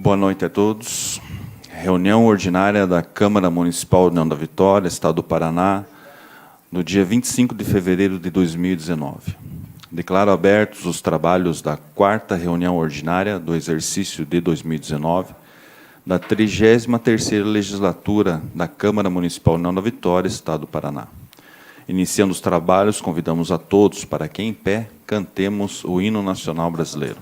Boa noite a todos. Reunião ordinária da Câmara Municipal União da Vitória, Estado do Paraná, no dia 25 de fevereiro de 2019. Declaro abertos os trabalhos da 4ª reunião ordinária do exercício de 2019, da 33ª legislatura da Câmara Municipal União da Vitória, Estado do Paraná. Iniciando os trabalhos, convidamos a todos para que, em pé, cantemos o hino nacional brasileiro.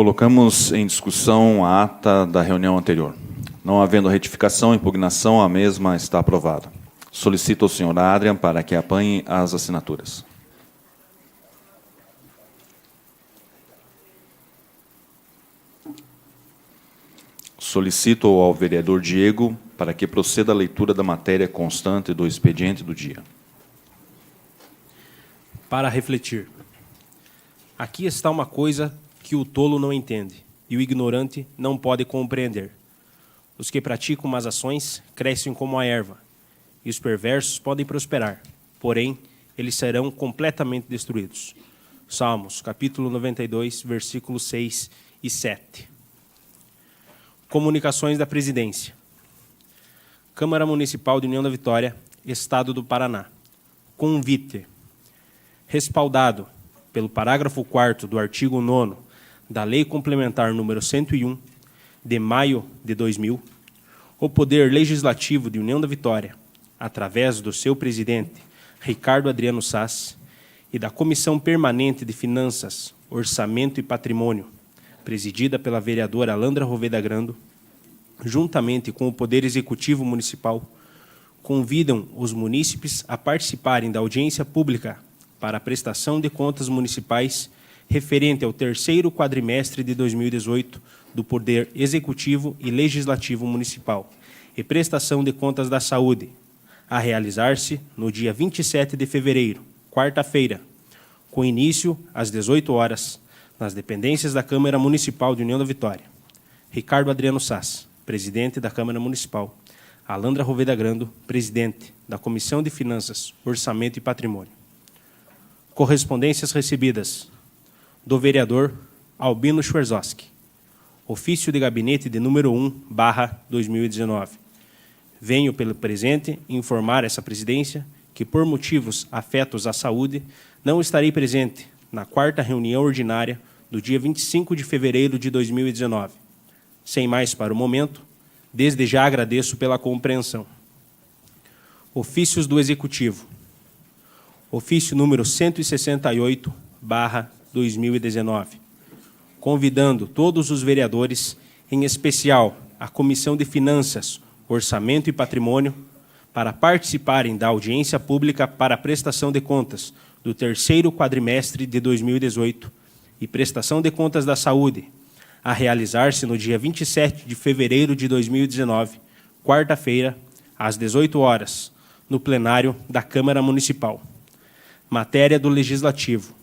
Colocamos em discussão a ata da reunião anterior. Não havendo retificação, impugnação, a mesma está aprovada. Solicito ao senhor Adrian para que apanhe as assinaturas. Solicito ao vereador Diego para que proceda a leitura da matéria constante do expediente do dia. Para refletir. Aqui está uma coisa que o tolo não entende e o ignorante não pode compreender. Os que praticam más ações crescem como a erva, e os perversos podem prosperar, porém, eles serão completamente destruídos. Salmos, capítulo 92, versículos 6 e 7. Comunicações da Presidência. Câmara Municipal de União da Vitória, Estado do Paraná. Convite. respaldado pelo parágrafo 4º do artigo 9º da Lei Complementar número 101, de maio de 2000, o Poder Legislativo de União da Vitória, através do seu presidente, Ricardo Adriano Sas, e da Comissão Permanente de Finanças, Orçamento e Patrimônio, presidida pela vereadora Alandra Roveda Grando, juntamente com o Poder Executivo Municipal, convidam os munícipes a participarem da audiência pública para a prestação de contas municipais referente ao terceiro quadrimestre de 2018 do Poder Executivo e Legislativo Municipal e prestação de contas da saúde, a realizar-se no dia 27 de fevereiro, quarta-feira, com início às 18 horas, nas dependências da Câmara Municipal de União da Vitória. Ricardo Adriano Sas, presidente da Câmara Municipal. Alandra Roveda Grando, presidente da Comissão de Finanças, Orçamento e Patrimônio. Correspondências recebidas do vereador Albino Schwerzowski. Ofício de gabinete de número 1/2019. Venho pelo presente informar essa presidência que, por motivos afetos à saúde, não estarei presente na 4ª reunião ordinária do dia 25 de fevereiro de 2019. Sem mais para o momento, desde já agradeço pela compreensão. Ofícios do Executivo. Ofício número 168/2019. Convidando todos os vereadores, em especial a Comissão de Finanças, Orçamento e Patrimônio, para participarem da audiência pública para a prestação de contas do terceiro quadrimestre de 2018 e prestação de contas da saúde, a realizar-se no dia 27 de fevereiro de 2019, quarta-feira, às 18 horas, no plenário da Câmara Municipal. Matéria do Legislativo.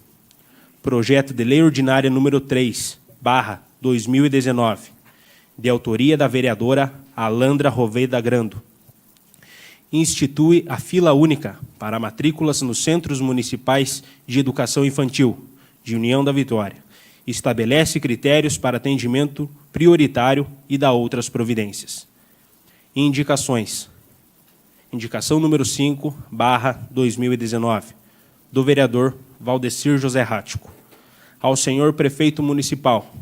Projeto de Lei Ordinária número 3/2019, de autoria da vereadora Alandra Roveda Grando. Institui a fila única para matrículas nos Centros Municipais de Educação Infantil, de União da Vitória. Estabelece critérios para atendimento prioritário e dá outras providências. Indicações. Indicação número 5/2019, do vereador Valdecir José Rático, ao senhor prefeito municipal,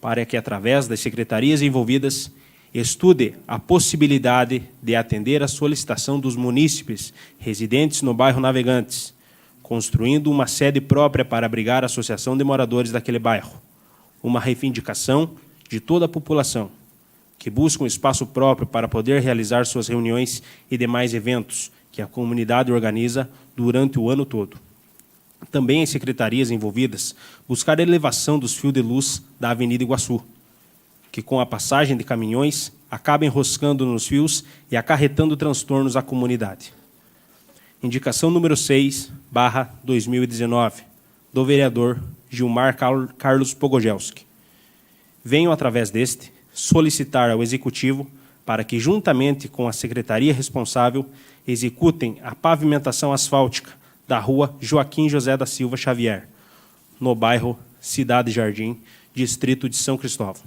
para que, através das secretarias envolvidas, estude a possibilidade de atender à solicitação dos munícipes residentes no bairro Navegantes, construindo uma sede própria para abrigar a associação de moradores daquele bairro, uma reivindicação de toda a população, que busca um espaço próprio para poder realizar suas reuniões e demais eventos que a comunidade organiza durante o ano todo. Também as secretarias envolvidas buscar a elevação dos fios de luz da Avenida Iguaçu, que com a passagem de caminhões acaba enroscando nos fios e acarretando transtornos à comunidade. Indicação número 6/2019, do vereador Gilmar Carlos Pogogelski. Venho, através deste, solicitar ao Executivo para que, juntamente com a secretaria responsável, executem a pavimentação asfáltica da rua Joaquim José da Silva Xavier, no bairro Cidade Jardim, distrito de São Cristóvão.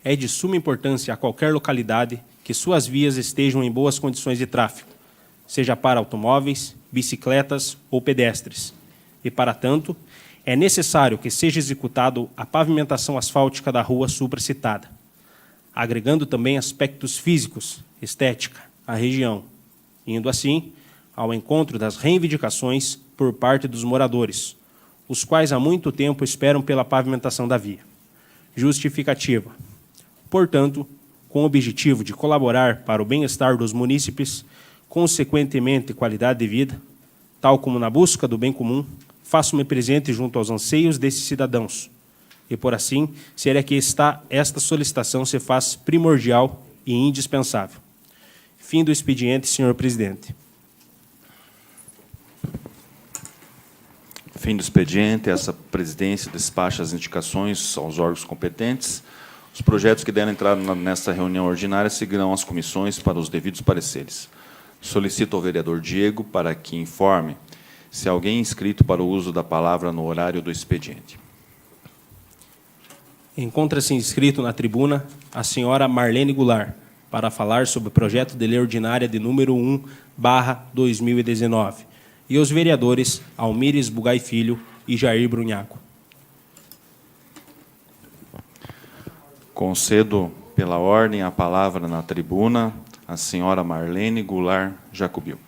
É de suma importância a qualquer localidade que suas vias estejam em boas condições de tráfego, seja para automóveis, bicicletas ou pedestres. E, para tanto, é necessário que seja executado a pavimentação asfáltica da rua supracitada, agregando também aspectos físicos, estética, à região, indo assim ao encontro das reivindicações por parte dos moradores, os quais há muito tempo esperam pela pavimentação da via. Justificativa. Portanto, com o objetivo de colaborar para o bem-estar dos munícipes, consequentemente qualidade de vida, tal como na busca do bem comum, faço-me presente junto aos anseios desses cidadãos. E por assim, será que esta solicitação se faz primordial e indispensável. Fim do expediente, senhor presidente. Fim do expediente, essa presidência despacha as indicações aos órgãos competentes. Os projetos que deram entrada nesta reunião ordinária seguirão as comissões para os devidos pareceres. Solicito ao vereador Diego para que informe se alguém inscrito para o uso da palavra no horário do expediente. Encontra-se inscrito na tribuna a senhora Marlene Goulart para falar sobre o projeto de lei ordinária de número 1/2019, e os vereadores Almires Bugai Filho e Jair Brunhaco. Concedo, pela ordem, a palavra na tribuna à senhora Marlene Goulart Jacobil.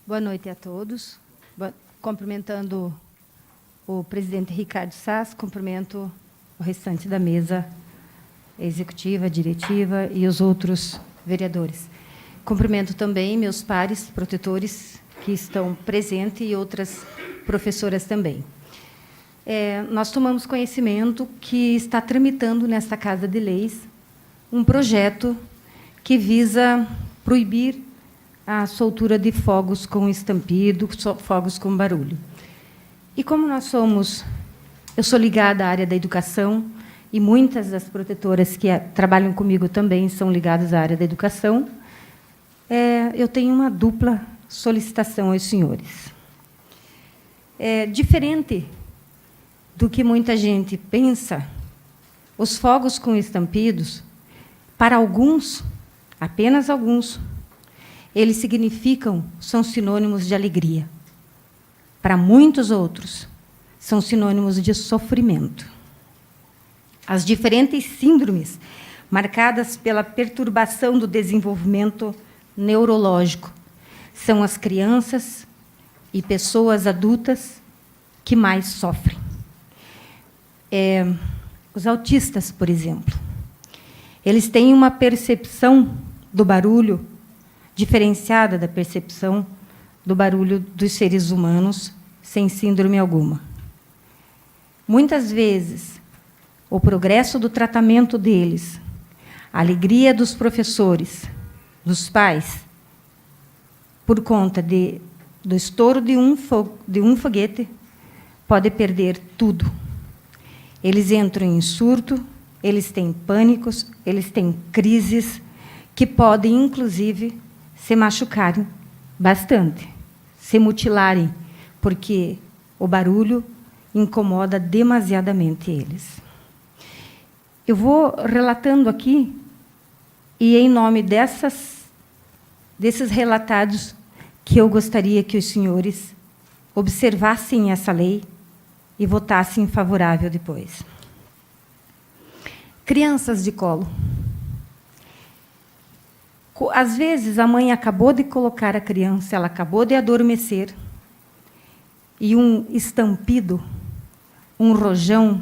Boa noite a todos. Cumprimentando o presidente Ricardo Sass, cumprimento o restante da mesa executiva, diretiva e os outros vereadores. Cumprimento também meus pares, protetores que estão presentes e outras professoras também. Nós tomamos conhecimento que está tramitando nesta Casa de Leis um projeto que visa proibir a soltura de fogos com estampido, fogos com barulho. E como eu sou ligada à área da educação, e muitas das protetoras que trabalham comigo também são ligadas à área da educação, eu tenho uma dupla solicitação aos senhores. Diferente do que muita gente pensa, os fogos com estampidos, para alguns, apenas alguns, eles são sinônimos de alegria. Para muitos outros, são sinônimos de sofrimento. As diferentes síndromes marcadas pela perturbação do desenvolvimento neurológico são as crianças e pessoas adultas que mais sofrem. Os autistas, por exemplo, eles têm uma percepção do barulho diferenciada da percepção do barulho dos seres humanos, sem síndrome alguma. Muitas vezes, o progresso do tratamento deles, a alegria dos professores, dos pais, por conta do estouro de um foguete, pode perder tudo. Eles entram em surto, eles têm pânicos, eles têm crises que podem, inclusive, se machucarem bastante, se mutilarem, porque o barulho incomoda demasiadamente eles. Eu vou relatando aqui, e em nome desses relatados, que eu gostaria que os senhores observassem essa lei e votassem favorável depois. Crianças de colo. Às vezes, a mãe acabou de colocar a criança, ela acabou de adormecer, e um estampido, um rojão,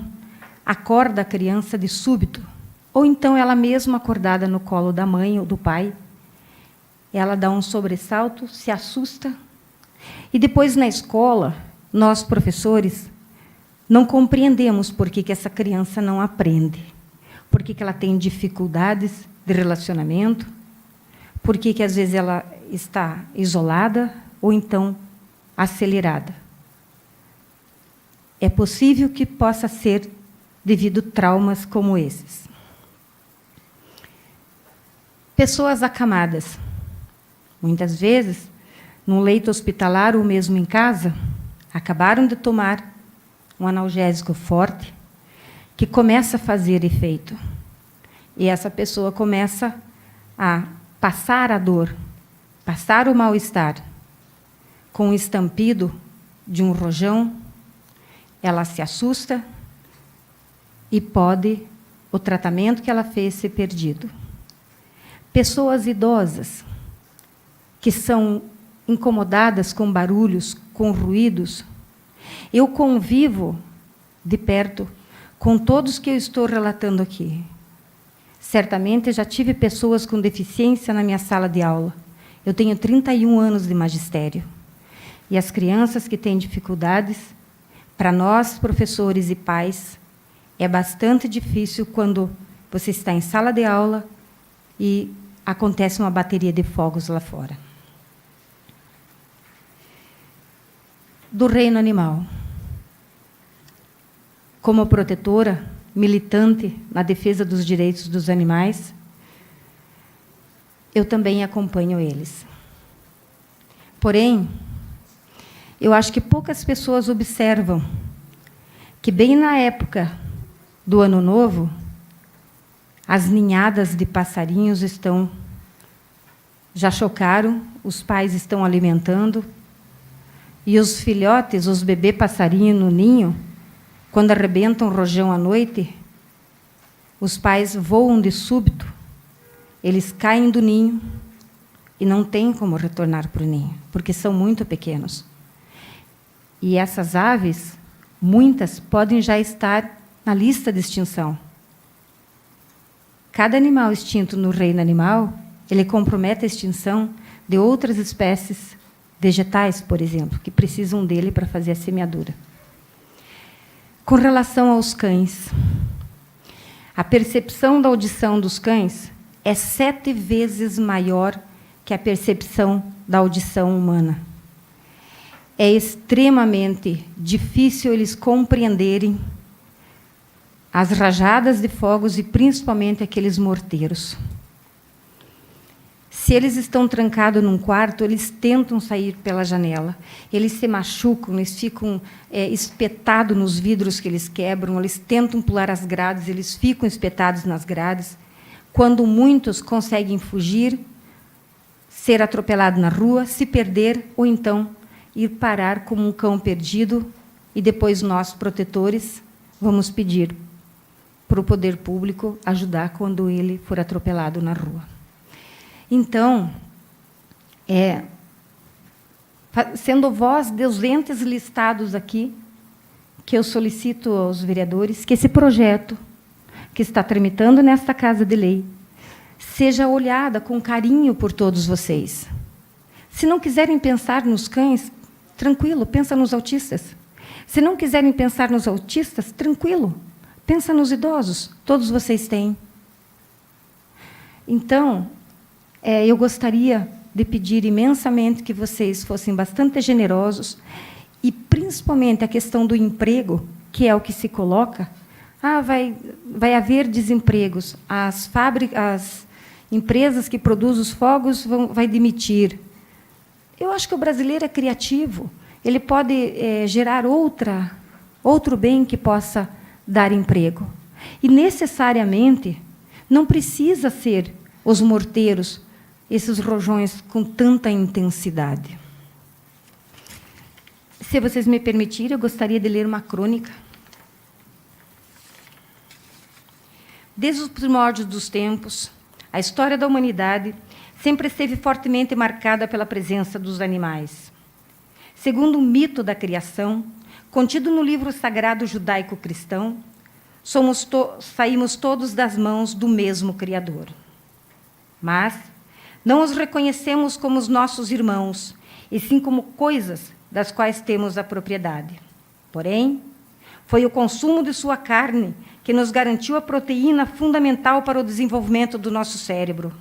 acorda a criança de súbito, ou então ela mesma acordada no colo da mãe ou do pai, ela dá um sobressalto, se assusta, e depois, na escola, nós, professores, não compreendemos por que essa criança não aprende, por que ela tem dificuldades de relacionamento, por que às vezes ela está isolada ou então acelerada. É possível que possa ser devido a traumas como esses. Pessoas acamadas. Muitas vezes, no leito hospitalar ou mesmo em casa, acabaram de tomar um analgésico forte que começa a fazer efeito. E essa pessoa começa a passar a dor, passar o mal-estar. Com o estampido de um rojão, ela se assusta e pode o tratamento que ela fez ser perdido. Pessoas idosas que são incomodadas com barulhos, com ruídos. Eu convivo de perto com todos que eu estou relatando aqui. Certamente já tive pessoas com deficiência na minha sala de aula. Eu tenho 31 anos de magistério. E as crianças que têm dificuldades, para nós, professores e pais, é bastante difícil quando você está em sala de aula e acontece uma bateria de fogos lá fora. do reino animal. Como protetora, militante na defesa dos direitos dos animais, eu também acompanho eles. Porém, eu acho que poucas pessoas observam que, bem na época do Ano Novo, as ninhadas de passarinhos já chocaram, os pais estão alimentando, e os filhotes, os bebês passarinhos no ninho, quando arrebentam o rojão à noite, os pais voam de súbito, eles caem do ninho e não têm como retornar para o ninho, porque são muito pequenos. E essas aves, muitas, podem já estar na lista de extinção. Cada animal extinto no reino animal, ele compromete a extinção de outras espécies vegetais, por exemplo, que precisam dele para fazer a semeadura. Com relação aos cães, a percepção da audição dos cães é 7 vezes maior que a percepção da audição humana. É extremamente difícil eles compreenderem as rajadas de fogos e, principalmente, aqueles morteiros. Se eles estão trancados num quarto, eles tentam sair pela janela. Eles se machucam, eles ficam espetados nos vidros que eles quebram, eles tentam pular as grades, eles ficam espetados nas grades. Quando muitos conseguem fugir, ser atropelado na rua, se perder, ou então ir parar como um cão perdido, e depois nós, protetores, vamos pedir para o poder público ajudar quando ele for atropelado na rua. Então, sendo voz dos entes listados aqui, que eu solicito aos vereadores que esse projeto, que está tramitando nesta Casa de Lei, seja olhada com carinho por todos vocês. Se não quiserem pensar nos cães, tranquilo, pensa nos autistas. Se não quiserem pensar nos autistas, tranquilo, pensa nos idosos, todos vocês têm. Então, eu gostaria de pedir imensamente que vocês fossem bastante generosos e, principalmente, a questão do emprego, que é o que se coloca. Vai haver desempregos, as empresas que produzem os fogos vai demitir. Eu acho que o brasileiro é criativo, ele pode gerar outro bem que possa dar emprego. E, necessariamente, não precisa ser os morteiros, esses rojões com tanta intensidade. Se vocês me permitirem, eu gostaria de ler uma crônica. Desde os primórdios dos tempos, a história da humanidade sempre esteve fortemente marcada pela presença dos animais. Segundo o mito da criação, contido no livro sagrado judaico-cristão, saímos todos das mãos do mesmo Criador. Mas não os reconhecemos como os nossos irmãos, e sim como coisas das quais temos a propriedade. Porém, foi o consumo de sua carne que nos garantiu a proteína fundamental para o desenvolvimento do nosso cérebro.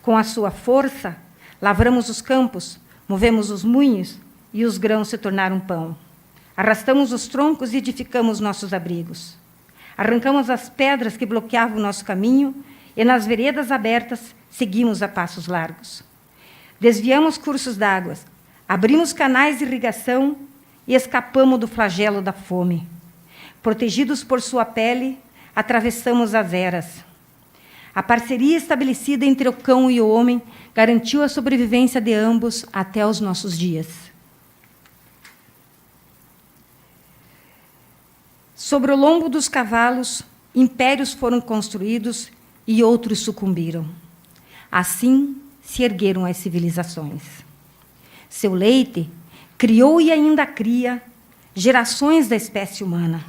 Com a sua força, lavramos os campos, movemos os moinhos e os grãos se tornaram pão. Arrastamos os troncos e edificamos nossos abrigos. Arrancamos as pedras que bloqueavam o nosso caminho e, nas veredas abertas, seguimos a passos largos. Desviamos cursos d'água, abrimos canais de irrigação e escapamos do flagelo da fome. Protegidos por sua pele, atravessamos as eras. A parceria estabelecida entre o cão e o homem garantiu a sobrevivência de ambos até os nossos dias. Sobre o lombo dos cavalos, impérios foram construídos e outros sucumbiram. Assim se ergueram as civilizações. Seu leite criou e ainda cria gerações da espécie humana.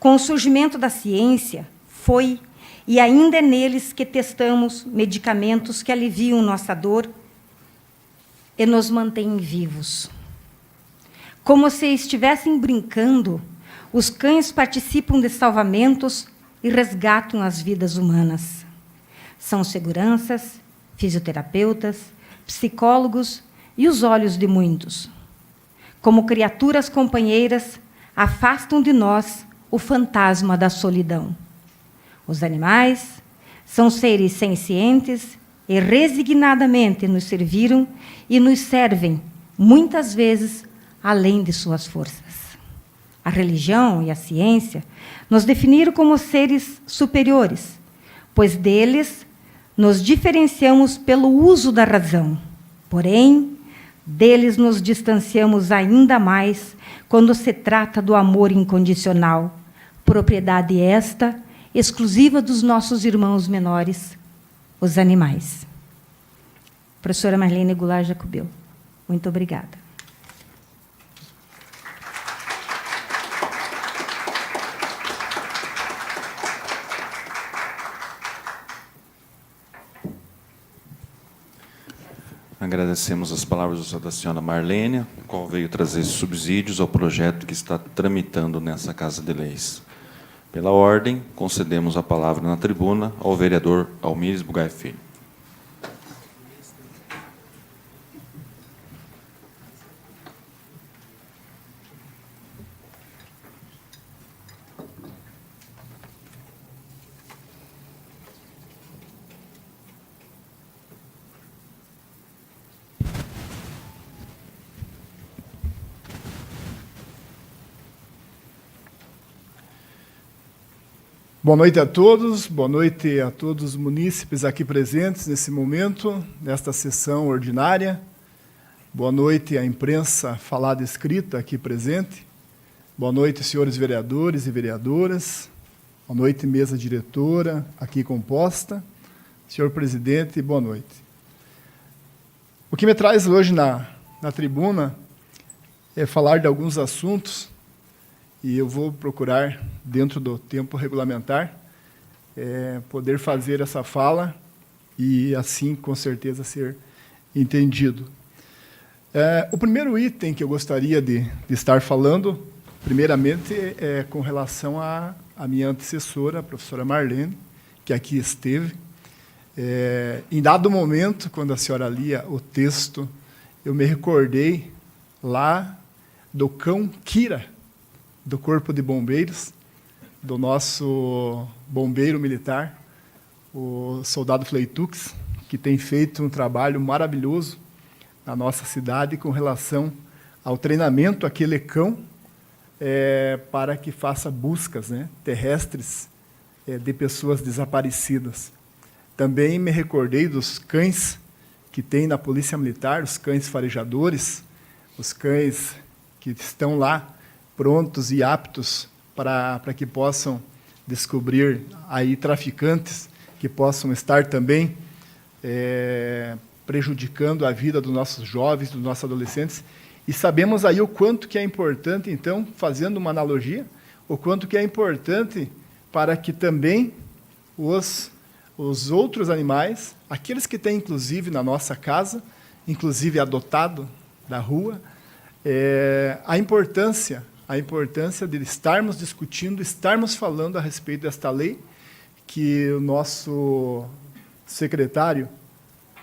Com o surgimento da ciência, foi e ainda é neles que testamos medicamentos que aliviam nossa dor e nos mantêm vivos. Como se estivessem brincando, os cães participam de salvamentos e resgatam as vidas humanas. São seguranças, fisioterapeutas, psicólogos e os olhos de muitos. como criaturas companheiras, afastam de nós o fantasma da solidão. Os animais são seres sencientes e resignadamente nos serviram e nos servem, muitas vezes, além de suas forças. A religião e a ciência nos definiram como seres superiores, pois deles nos diferenciamos pelo uso da razão. Porém, deles nos distanciamos ainda mais quando se trata do amor incondicional, propriedade esta exclusiva dos nossos irmãos menores, os animais. Professora Marlene Goulart Jacobel, muito obrigada. Agradecemos as palavras da senhora Marlene, a qual veio trazer subsídios ao projeto que está tramitando nessa Casa de Leis. Pela ordem, concedemos a palavra na tribuna ao vereador Almires Bugai Filho. Boa noite a todos os munícipes aqui presentes nesse momento, nesta sessão ordinária. Boa noite à imprensa falada e escrita aqui presente. Boa noite, senhores vereadores e vereadoras. Boa noite, mesa diretora aqui composta. Senhor presidente, boa noite. O que me traz hoje na tribuna é falar de alguns assuntos, e eu vou procurar, dentro do tempo regulamentar, poder fazer essa fala e, assim, com certeza, ser entendido. O primeiro item que eu gostaria de estar falando, primeiramente, é com relação à minha antecessora, a professora Marlene, que aqui esteve. Em dado momento, quando a senhora lia o texto, eu me recordei lá do cão Kira, do Corpo de Bombeiros, do nosso bombeiro militar, o soldado Fleitux, que tem feito um trabalho maravilhoso na nossa cidade com relação ao treinamento àquele cão para que faça buscas, né, terrestres de pessoas desaparecidas. Também me recordei dos cães que tem na Polícia Militar, os cães farejadores, os cães que estão lá prontos e aptos para que possam descobrir aí traficantes que possam estar também prejudicando a vida dos nossos jovens, dos nossos adolescentes. E sabemos aí o quanto que é importante, então, fazendo uma analogia, o quanto que é importante para que também os outros animais, aqueles que têm, inclusive, na nossa casa, inclusive adotado da rua, a importância de estarmos discutindo, estarmos falando a respeito desta lei, que o nosso secretário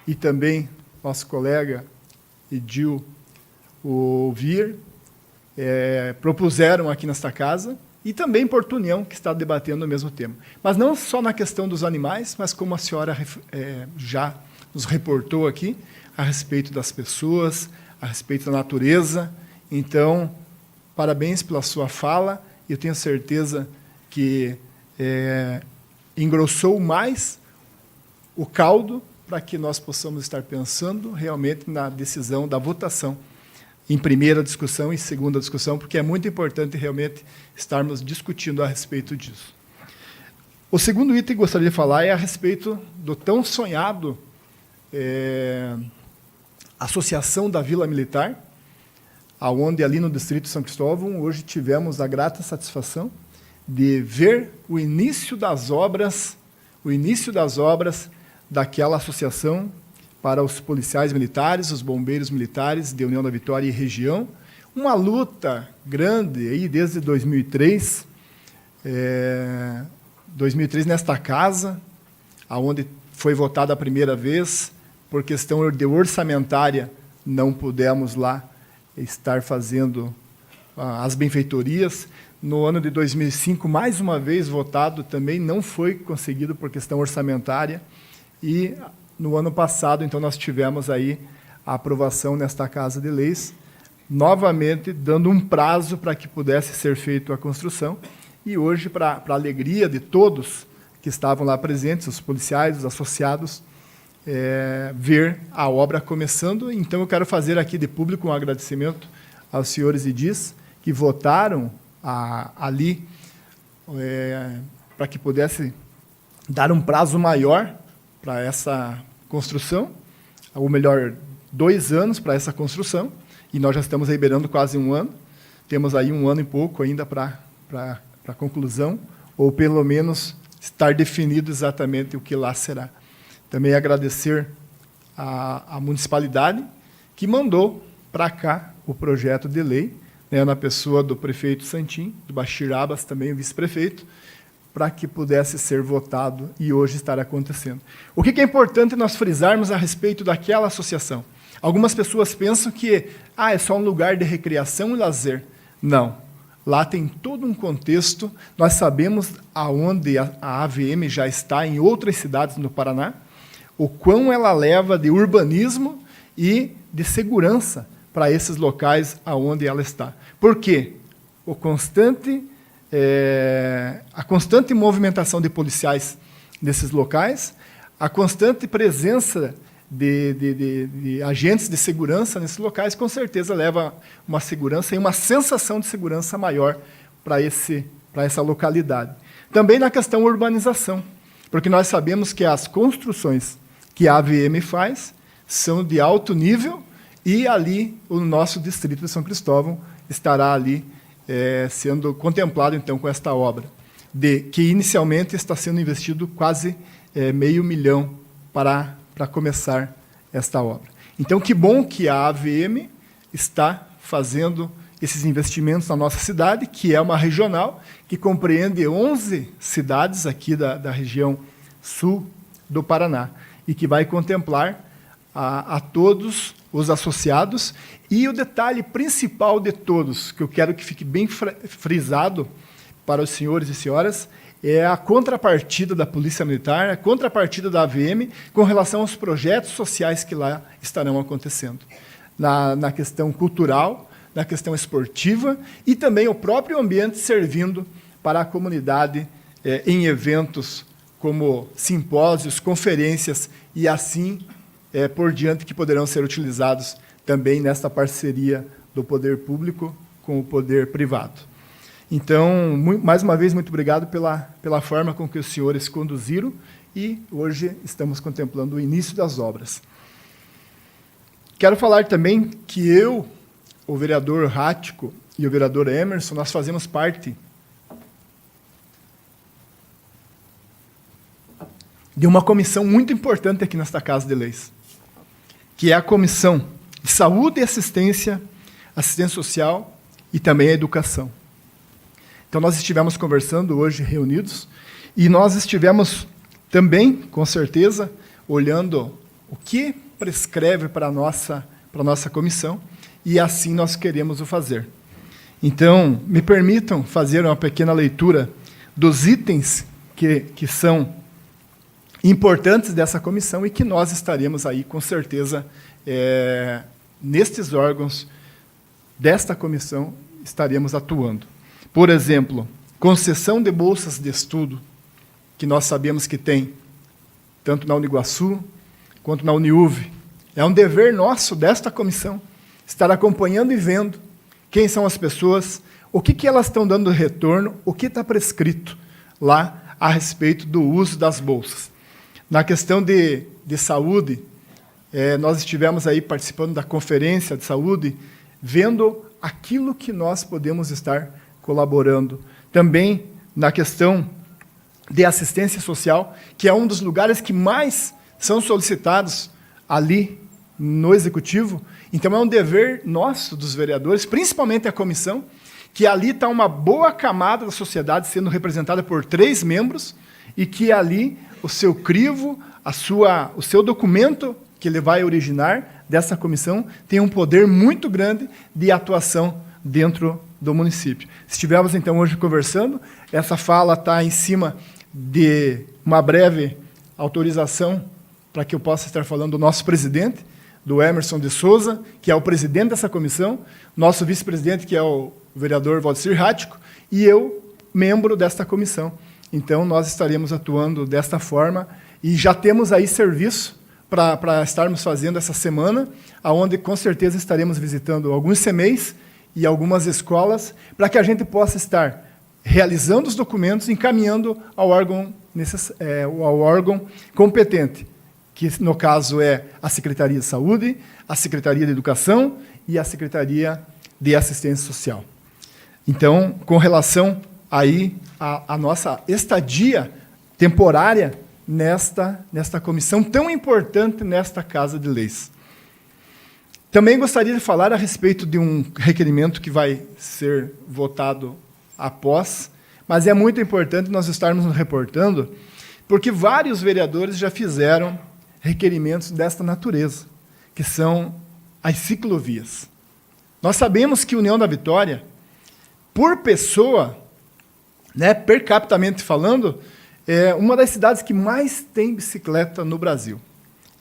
e também nosso colega Edil Vir propuseram aqui nesta casa, e também Porto União, que está debatendo o mesmo tema. Mas não só na questão dos animais, mas como a senhora já nos reportou aqui, a respeito das pessoas, a respeito da natureza. Então, parabéns pela sua fala. Eu tenho certeza que engrossou mais o caldo para que nós possamos estar pensando realmente na decisão da votação, em primeira discussão e segunda discussão, porque é muito importante realmente estarmos discutindo a respeito disso. O segundo item que gostaria de falar é a respeito do tão sonhado Associação da Vila Militar, aonde ali no Distrito de São Cristóvão, hoje tivemos a grata satisfação de ver o início das obras daquela associação para os policiais militares, os bombeiros militares de União da Vitória e região. Uma luta grande aí desde 2003, nesta casa, aonde foi votada a primeira vez, por questão de orçamentária, não pudemos lá estar fazendo as benfeitorias. No ano de 2005, mais uma vez votado, também não foi conseguido por questão orçamentária. E no ano passado, então, nós tivemos aí a aprovação nesta Casa de Leis, novamente dando um prazo para que pudesse ser feita a construção. E hoje, para a alegria de todos que estavam lá presentes, os policiais, os associados, ver a obra começando. Então, eu quero fazer aqui de público um agradecimento aos senhores edis que votaram ali para que pudesse dar um prazo maior para essa construção, ou melhor, 2 anos para essa construção, e nós já estamos aí beirando quase 1 ano. Temos aí 1 ano e pouco ainda para a conclusão, ou pelo menos estar definido exatamente o que lá será. Também agradecer à municipalidade que mandou para cá o projeto de lei, né, na pessoa do prefeito Santim, do Bashir Abbas, também o vice-prefeito, para que pudesse ser votado e hoje estar acontecendo. O que é importante nós frisarmos a respeito daquela associação? Algumas pessoas pensam que é só um lugar de recreação e lazer. Não. Lá tem todo um contexto. Nós sabemos aonde a AVM já está em outras cidades no Paraná, o quão ela leva de urbanismo e de segurança para esses locais aonde ela está. Por quê? A constante movimentação de policiais nesses locais, a constante presença de agentes de segurança nesses locais, com certeza leva uma segurança e uma sensação de segurança maior para essa localidade. Também na questão urbanização, porque nós sabemos que as construções que a AVM faz são de alto nível, e ali o nosso distrito de São Cristóvão estará ali sendo contemplado, então, com esta obra, que inicialmente está sendo investido quase R$500 mil para começar esta obra. Então, que bom que a AVM está fazendo esses investimentos na nossa cidade, que é uma regional, que compreende 11 cidades aqui da região sul do Paraná, e que vai contemplar a todos os associados. E o detalhe principal de todos, que eu quero que fique bem frisado para os senhores e senhoras, é a contrapartida da Polícia Militar, a contrapartida da AVM, com relação aos projetos sociais que lá estarão acontecendo. Na questão cultural, na questão esportiva, e também o próprio ambiente servindo para a comunidade em eventos como simpósios, conferências, e assim por diante, que poderão ser utilizados também nesta parceria do poder público com o poder privado. Então, mais uma vez, muito obrigado pela forma com que os senhores conduziram, e hoje estamos contemplando o início das obras. Quero falar também que eu, o vereador Rático e o vereador Emerson, nós fazemos parte de uma comissão muito importante aqui nesta Casa de Leis, que é a Comissão de Saúde e Assistência Social e também a Educação. Então, nós estivemos conversando hoje, reunidos, e nós estivemos também, com certeza, olhando o que prescreve para a nossa comissão, e assim nós queremos o fazer. Então, me permitam fazer uma pequena leitura dos itens que são importantes dessa comissão e que nós estaremos aí, com certeza, nestes órgãos desta comissão, estaremos atuando. Por exemplo, concessão de bolsas de estudo, que nós sabemos que tem, tanto na Uniguaçu quanto na Uniuv. É um dever nosso, desta comissão, estar acompanhando e vendo quem são as pessoas, o que elas estão dando de retorno, o que está prescrito lá a respeito do uso das bolsas. Na questão de saúde, nós estivemos aí participando da conferência de saúde, vendo aquilo que nós podemos estar colaborando. Também na questão de assistência social, que é um dos lugares que mais são solicitados ali no Executivo. Então, é um dever nosso, dos vereadores, principalmente a comissão, que ali está uma boa camada da sociedade sendo representada por 3 membros, e que ali o seu crivo, o seu documento que ele vai originar, dessa comissão tem um poder muito grande de atuação dentro do município. Estivemos, então, hoje conversando, essa fala está em cima de uma breve autorização para que eu possa estar falando do nosso presidente, do Emerson de Souza, que é o presidente dessa comissão, nosso vice-presidente, que é o vereador Valdecir Rático, e eu, membro desta comissão. Então, nós estaremos atuando desta forma e já temos aí serviço para estarmos fazendo essa semana, onde, com certeza, estaremos visitando alguns CMEs e algumas escolas, para que a gente possa estar realizando os documentos, encaminhando ao órgão competente, que, no caso, é a Secretaria de Saúde, a Secretaria de Educação e a Secretaria de Assistência Social. Então, com relação aí à nossa estadia temporária nesta comissão tão importante nesta Casa de Leis. Também gostaria de falar a respeito de um requerimento que vai ser votado após, mas é muito importante nós estarmos nos reportando, porque vários vereadores já fizeram requerimentos desta natureza, que são as ciclovias. Nós sabemos que União da Vitória, por pessoa, né, per capitamente falando, é uma das cidades que mais tem bicicleta no Brasil.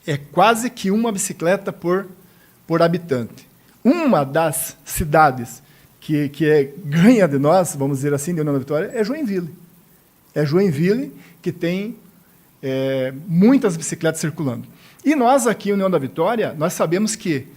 É quase que uma bicicleta por habitante. Uma das cidades que ganha de nós, vamos dizer assim, de União da Vitória, é Joinville. É Joinville que tem muitas bicicletas circulando. E nós aqui, União da Vitória, nós sabemos que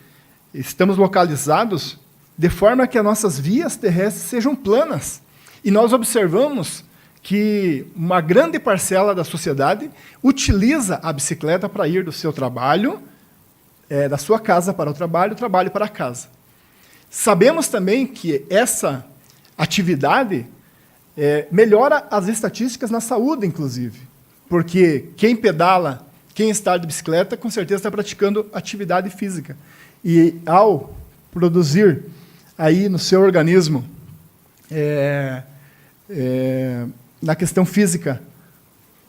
estamos localizados de forma que as nossas vias terrestres sejam planas. E nós observamos que uma grande parcela da sociedade utiliza a bicicleta para ir do seu trabalho, da sua casa para o trabalho para casa. Sabemos também que essa atividade melhora as estatísticas na saúde, inclusive, porque quem pedala, quem está de bicicleta, com certeza está praticando atividade física. E ao produzir aí no seu organismo na questão física,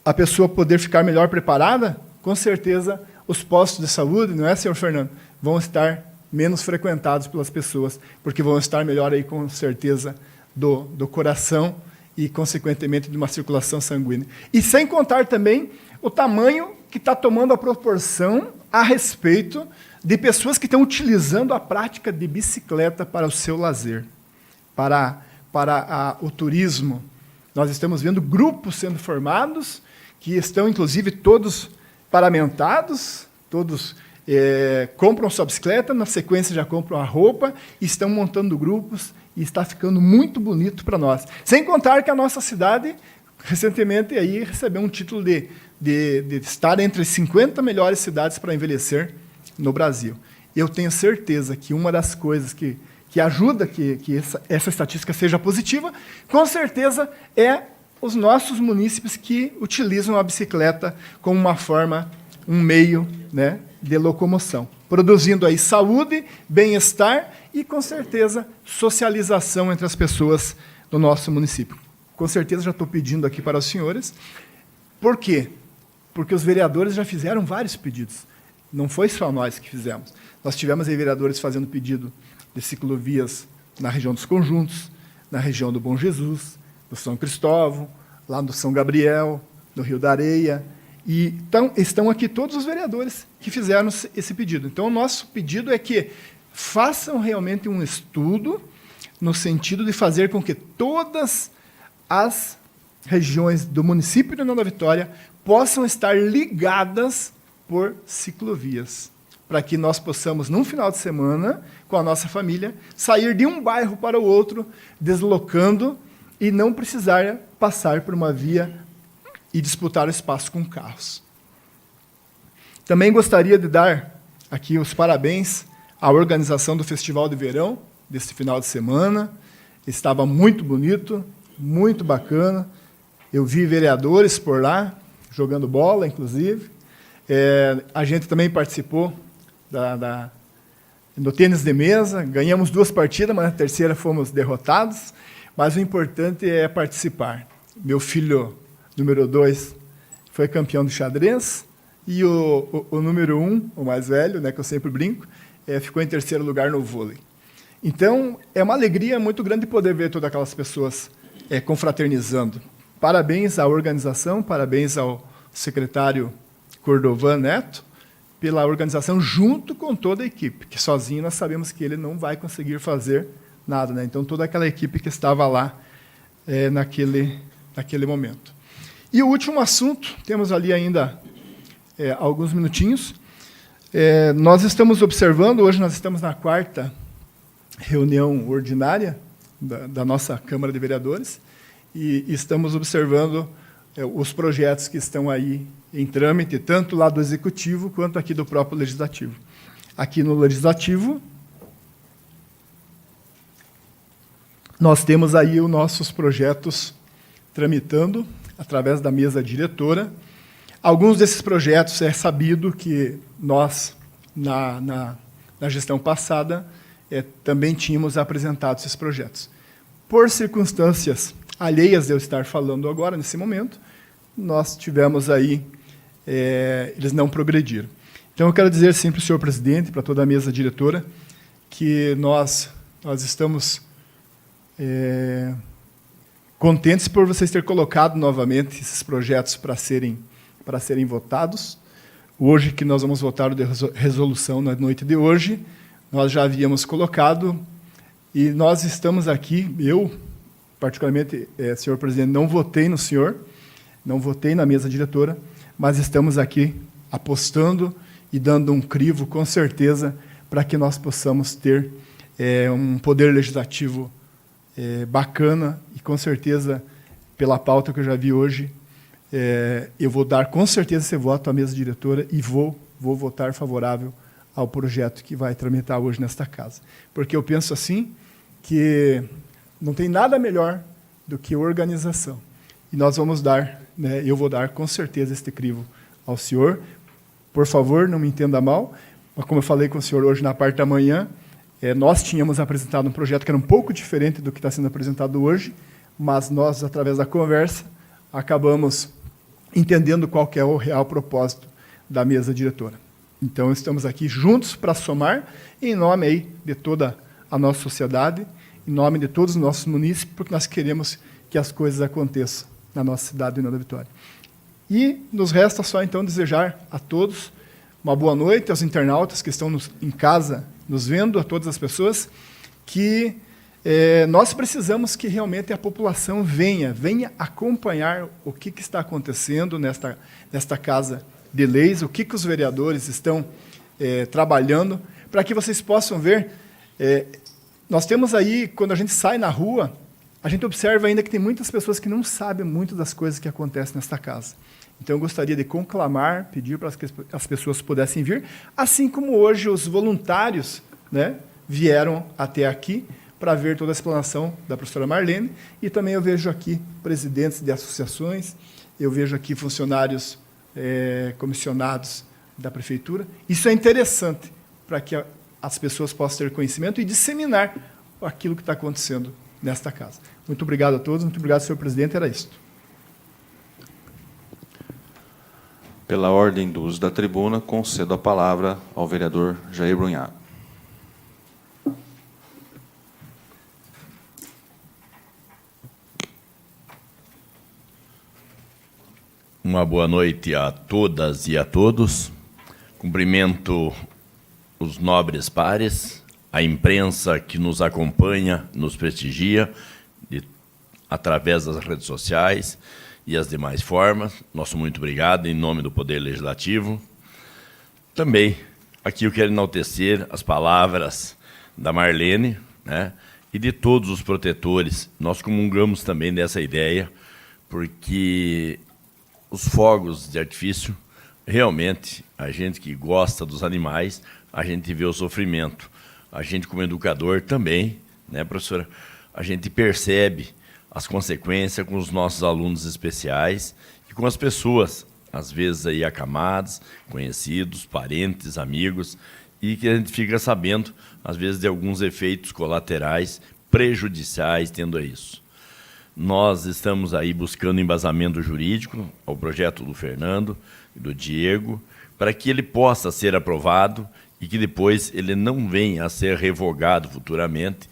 a pessoa poder ficar melhor preparada, com certeza os postos de saúde, não é, senhor Fernando, vão estar menos frequentados pelas pessoas, porque vão estar melhor aí, com certeza, do coração e, consequentemente, de uma circulação sanguínea. E sem contar também o tamanho que está tomando a proporção a respeito de pessoas que estão utilizando a prática de bicicleta para o seu lazer, para o turismo. Nós estamos vendo grupos sendo formados, que estão, inclusive, todos paramentados, todos compram sua bicicleta, na sequência já compram a roupa, e estão montando grupos, e está ficando muito bonito para nós. Sem contar que a nossa cidade, recentemente, aí, recebeu um título de estar entre as 50 melhores cidades para envelhecer no Brasil. Eu tenho certeza que uma das coisas que ajuda que essa estatística seja positiva, com certeza, é os nossos munícipes que utilizam a bicicleta como uma forma, um meio, né, de locomoção, produzindo aí saúde, bem-estar e, com certeza, socialização entre as pessoas do nosso município. Com certeza, já estou pedindo aqui para os senhores. Por quê? Porque os vereadores já fizeram vários pedidos. Não foi só nós que fizemos. Nós tivemos aí vereadores fazendo pedido de ciclovias na região dos Conjuntos, na região do Bom Jesus, do São Cristóvão, lá do São Gabriel, do Rio da Areia. E então, estão aqui todos os vereadores que fizeram esse pedido. Então, o nosso pedido é que façam realmente um estudo no sentido de fazer com que todas as regiões do município de União da Vitória possam estar ligadas por ciclovias, para que nós possamos, num final de semana, com a nossa família, sair de um bairro para o outro, deslocando e não precisar passar por uma via e disputar o espaço com carros. Também gostaria de dar aqui os parabéns à organização do Festival de Verão, desse final de semana. Estava muito bonito, muito bacana. Eu vi vereadores por lá, jogando bola, inclusive. A gente também participou no tênis de mesa, ganhamos 2 partidas, mas na terceira fomos derrotados, mas o importante é participar. Meu filho, número 2, foi campeão do xadrez, E o número 1, o mais velho, né, que eu sempre brinco, ficou em terceiro lugar no vôlei. Então, é uma alegria muito grande poder ver todas aquelas pessoas confraternizando. Parabéns à organização, parabéns ao secretário Cordovan Neto, pela organização junto com toda a equipe, que sozinho nós sabemos que ele não vai conseguir fazer nada, né? Então, toda aquela equipe que estava lá naquele momento. E o último assunto, temos ali ainda alguns minutinhos. Nós estamos observando, hoje nós estamos na 4ª reunião ordinária da nossa Câmara de Vereadores, e estamos observando os projetos que estão aí em trâmite, tanto lá do Executivo quanto aqui do próprio Legislativo. Aqui no Legislativo, nós temos aí os nossos projetos tramitando através da mesa diretora. Alguns desses projetos é sabido que nós, na gestão passada, também tínhamos apresentado esses projetos. Por circunstâncias alheias de eu estar falando agora, nesse momento, nós tivemos aí, eles não progrediram. Então, eu quero dizer sempre para o senhor presidente, para toda a mesa diretora, que nós estamos contentes por vocês terem colocado novamente esses projetos para serem votados. Hoje, que nós vamos votar de resolução na noite de hoje, nós já havíamos colocado, e nós estamos aqui, eu, particularmente, senhor presidente, não votei no senhor, não votei na mesa diretora, mas estamos aqui apostando e dando um crivo, com certeza, para que nós possamos ter um poder legislativo bacana, e com certeza, pela pauta que eu já vi hoje, eu vou dar com certeza esse voto à mesa diretora e vou votar favorável ao projeto que vai tramitar hoje nesta casa. Porque eu penso assim, que não tem nada melhor do que organização. E nós vamos dar, né, eu vou dar com certeza este crivo ao senhor. Por favor, não me entenda mal, mas como eu falei com o senhor hoje na parte da manhã, nós tínhamos apresentado um projeto que era um pouco diferente do que está sendo apresentado hoje, mas nós, através da conversa, acabamos entendendo qual que é o real propósito da mesa diretora. Então, estamos aqui juntos para somar, em nome aí de toda a nossa sociedade, em nome de todos os nossos munícipes, porque nós queremos que as coisas aconteçam na nossa cidade de União da Vitória. E nos resta só, então, desejar a todos uma boa noite, aos internautas que estão em casa nos vendo, a todas as pessoas, que nós precisamos que realmente a população venha acompanhar o que está acontecendo nesta Casa de Leis, o que os vereadores estão trabalhando, para que vocês possam ver. Nós temos aí, quando a gente sai na rua, a gente observa ainda que tem muitas pessoas que não sabem muito das coisas que acontecem nesta casa. Então, eu gostaria de conclamar, pedir para que as pessoas pudessem vir, assim como hoje os voluntários, né, vieram até aqui para ver toda a explanação da professora Marlene, e também eu vejo aqui presidentes de associações, eu vejo aqui funcionários comissionados da prefeitura. Isso é interessante para que as pessoas possam ter conhecimento e disseminar aquilo que está acontecendo nesta casa. Muito obrigado a todos, muito obrigado, senhor presidente, era isto. Pela ordem do uso da tribuna, concedo a palavra ao vereador Jair Brunhago. Uma boa noite a todas e a todos. Cumprimento os nobres pares, a imprensa que nos acompanha, nos prestigia, através das redes sociais e as demais formas. Nosso muito obrigado, em nome do Poder Legislativo. Também, aqui eu quero enaltecer as palavras da Marlene, né, e de todos os protetores. Nós comungamos também dessa ideia, porque os fogos de artifício, realmente, a gente que gosta dos animais, a gente vê o sofrimento. A gente, como educador, também, né, professora, a gente percebe as consequências com os nossos alunos especiais e com as pessoas, às vezes aí acamadas, conhecidos, parentes, amigos, e que a gente fica sabendo, às vezes, de alguns efeitos colaterais prejudiciais tendo a isso. nós estamos aí buscando embasamento jurídico ao projeto do Fernando e do Diego, para que ele possa ser aprovado e que depois ele não venha a ser revogado futuramente,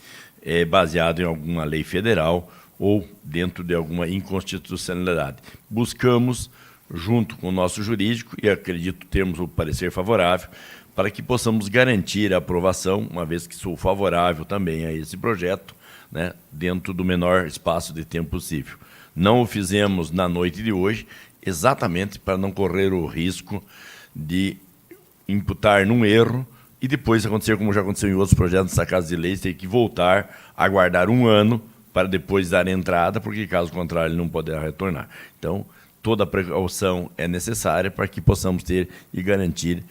baseado em alguma lei federal ou dentro de alguma inconstitucionalidade. Buscamos, junto com o nosso jurídico, e acredito termos o parecer favorável, para que possamos garantir a aprovação, uma vez que sou favorável também a esse projeto, né, dentro do menor espaço de tempo possível. Não o fizemos na noite de hoje, exatamente para não correr o risco de imputar num erro e depois acontecer, como já aconteceu em outros projetos dessa Casa de Leis, ter que voltar, aguardar um ano para depois dar entrada, porque, caso contrário, ele não poderá retornar. Então, toda a precaução é necessária para que possamos ter e garantir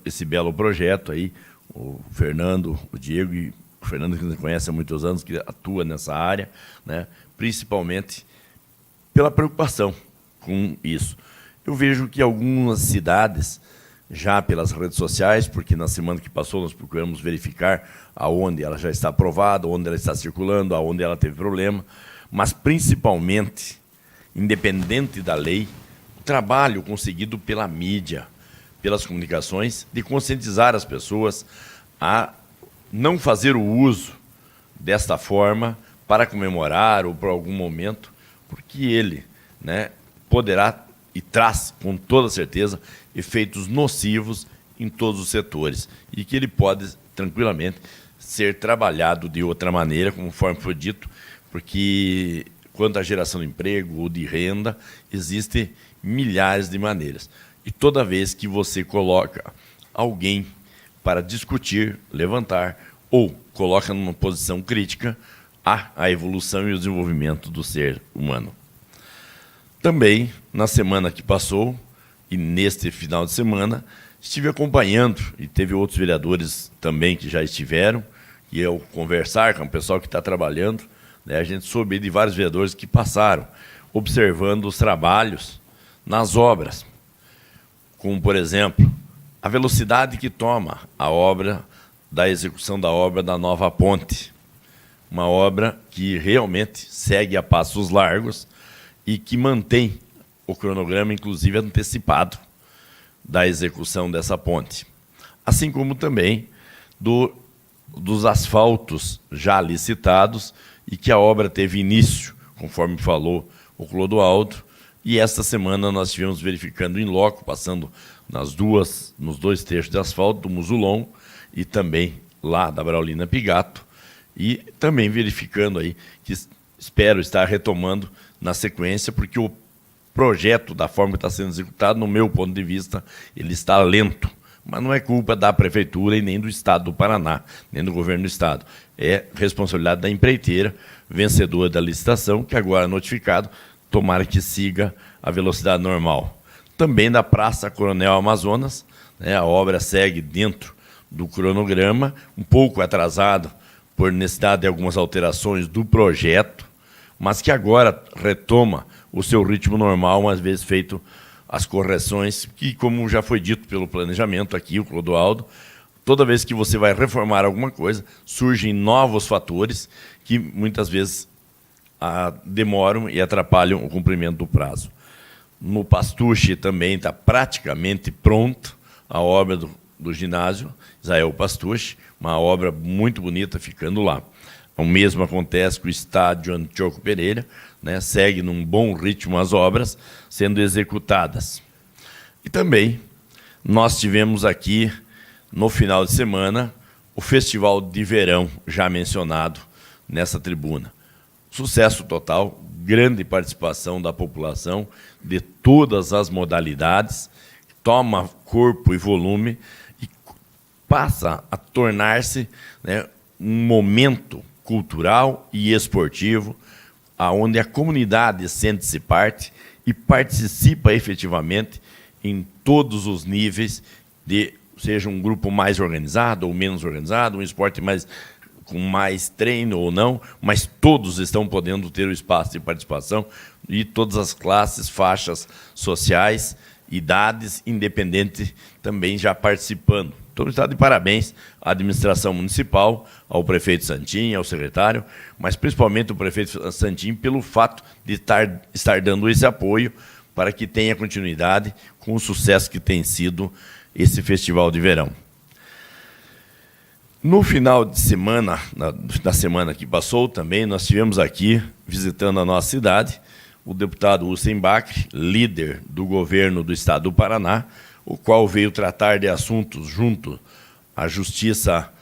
esse belo projeto aí. O Fernando, o Diego e o Fernando, que nos conhece há muitos anos, que atua nessa área, né, principalmente pela preocupação com isso. Eu vejo que algumas cidades, já pelas redes sociais, porque na semana que passou nós procuramos verificar aonde ela já está aprovada, onde ela está circulando, aonde ela teve problema, mas principalmente, independente da lei, o trabalho conseguido pela mídia, pelas comunicações, de conscientizar as pessoas a não fazer o uso desta forma para comemorar ou por algum momento, porque ele, né, poderá e traz, com toda certeza, efeitos nocivos em todos os setores e que ele pode, tranquilamente, ser trabalhado de outra maneira, conforme foi dito, porque, quanto à geração de emprego ou de renda, existem milhares de maneiras. E toda vez que você coloca alguém para discutir, levantar, ou coloca numa posição crítica, há a evolução e o desenvolvimento do ser humano. Também, na semana que passou, e neste final de semana, estive acompanhando, e teve outros vereadores também que já estiveram, e ao conversar com o pessoal que está trabalhando, né, a gente soube de vários vereadores que passaram, observando os trabalhos nas obras, como, por exemplo, a velocidade que toma a obra da execução da obra da nova ponte, uma obra que realmente segue a passos largos e que mantém o cronograma, inclusive, antecipado da execução dessa ponte. Assim como também dos asfaltos já licitados e que a obra teve início, conforme falou o Clodoaldo, e esta semana nós estivemos verificando em loco, passando nos dois trechos de asfalto do Musulon e também lá da Braulina Pigato, e também verificando aí, que espero estar retomando na sequência, porque o projeto, da forma que está sendo executado, no meu ponto de vista, ele está lento, mas não é culpa da Prefeitura e nem do Estado do Paraná, nem do Governo do Estado. É responsabilidade da empreiteira, vencedora da licitação, que agora é notificado, tomara que siga a velocidade normal. Também da Praça Coronel Amazonas, né, a obra segue dentro do cronograma, um pouco atrasado por necessidade de algumas alterações do projeto, mas que agora retoma o seu ritmo normal, uma vez feito as correções, que, como já foi dito pelo planejamento aqui, o Clodoaldo, toda vez que você vai reformar alguma coisa, surgem novos fatores que muitas vezes demoram e atrapalham o cumprimento do prazo. No Pastuche também está praticamente pronto a obra do ginásio Israel Pastuche, uma obra muito bonita ficando lá. O mesmo acontece com o estádio Antioco Pereira, né, segue num bom ritmo as obras sendo executadas. E também nós tivemos aqui, no final de semana, o Festival de Verão, já mencionado nessa tribuna. Sucesso total, grande participação da população, de todas as modalidades, toma corpo e volume e passa a tornar-se, né, um momento cultural e esportivo, onde a comunidade sente-se parte e participa efetivamente em todos os níveis, seja um grupo mais organizado ou menos organizado, um esporte com mais treino ou não, mas todos estão podendo ter o espaço de participação e todas as classes, faixas sociais idades, independente, também já participando. Então, está de parabéns à administração municipal, ao prefeito Santin, ao secretário, mas principalmente ao prefeito Santin pelo fato de estar dando esse apoio para que tenha continuidade com o sucesso que tem sido esse festival de verão. No final de semana, na semana que passou também, nós tivemos aqui, visitando a nossa cidade, o deputado Hussein Bacri, líder do governo do Estado do Paraná, o qual veio tratar de assuntos junto à Justiça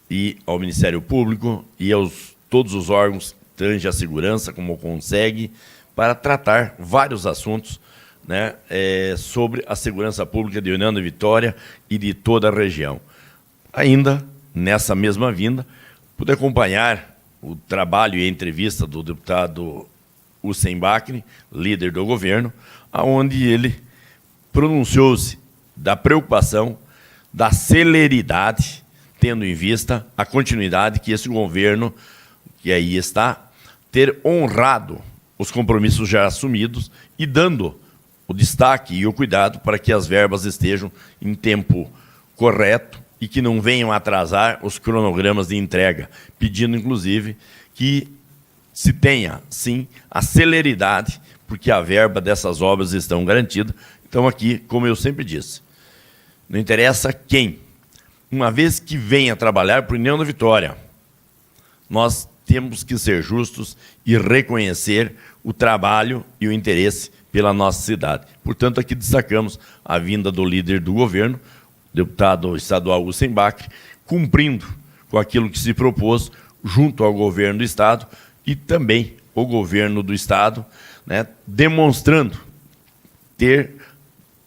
e ao Ministério Público e aos todos os órgãos que tangem a segurança, como consegue, para tratar vários assuntos, né, sobre a segurança pública de União da Vitória e de toda a região. Ainda, nessa mesma vinda, pude acompanhar o trabalho e a entrevista do deputado Hussein Bacri, líder do governo, onde ele pronunciou-se da preocupação, da celeridade, tendo em vista a continuidade que esse governo, que aí está, ter honrado os compromissos já assumidos e dando o destaque e o cuidado para que as verbas estejam em tempo correto e que não venham atrasar os cronogramas de entrega, pedindo, inclusive, que se tenha, sim, a celeridade, porque a verba dessas obras estão garantida. Então, aqui, como eu sempre disse, não interessa quem, uma vez que venha trabalhar para a União da Vitória, nós temos que ser justos e reconhecer o trabalho e o interesse pela nossa cidade. Portanto, aqui destacamos a vinda do líder do governo, deputado estadual Hussein Bacri, cumprindo com aquilo que se propôs junto ao governo do Estado e também o governo do Estado, né, demonstrando ter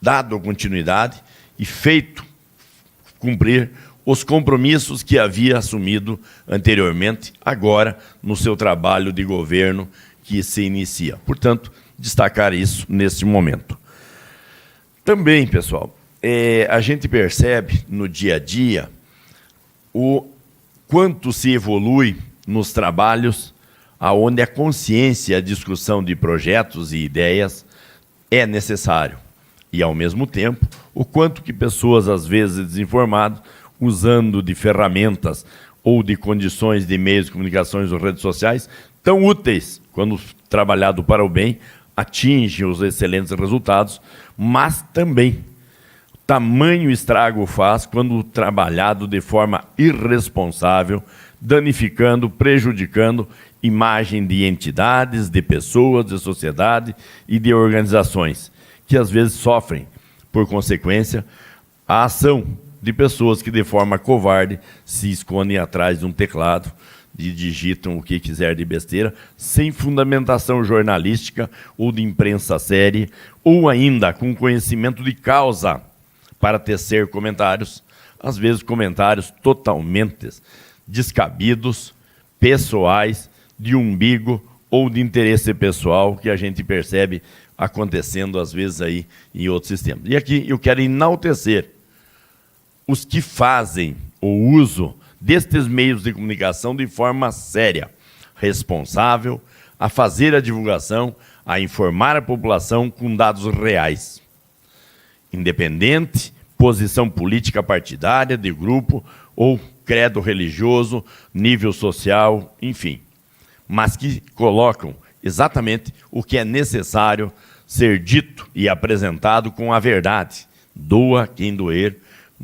dado continuidade e feito cumprir os compromissos que havia assumido anteriormente, agora no seu trabalho de governo que se inicia. Portanto, destacar isso neste momento. Também, pessoal, a gente percebe no dia a dia o quanto se evolui nos trabalhos aonde a consciência e a discussão de projetos e ideias é necessário. E, ao mesmo tempo, o quanto que pessoas, às vezes desinformadas, usando de ferramentas ou de condições de meios de comunicação ou redes sociais, tão úteis, quando trabalhado para o bem, atingem os excelentes resultados, mas também tamanho estrago faz quando trabalhado de forma irresponsável, danificando, prejudicando imagem de entidades, de pessoas, de sociedade e de organizações, que às vezes sofrem, por consequência, a ação de pessoas que de forma covarde se escondem atrás de um teclado e digitam o que quiser de besteira, sem fundamentação jornalística ou de imprensa séria, ou ainda com conhecimento de causa para tecer comentários, às vezes comentários totalmente descabidos, pessoais, de umbigo ou de interesse pessoal, que a gente percebe acontecendo às vezes aí em outros sistemas. E aqui eu quero enaltecer os que fazem o uso destes meios de comunicação de forma séria, responsável, a fazer a divulgação, a informar a população com dados reais. Independente, posição política partidária, de grupo ou credo religioso, nível social, enfim. Mas que colocam exatamente o que é necessário ser dito e apresentado com a verdade. Doa quem doer,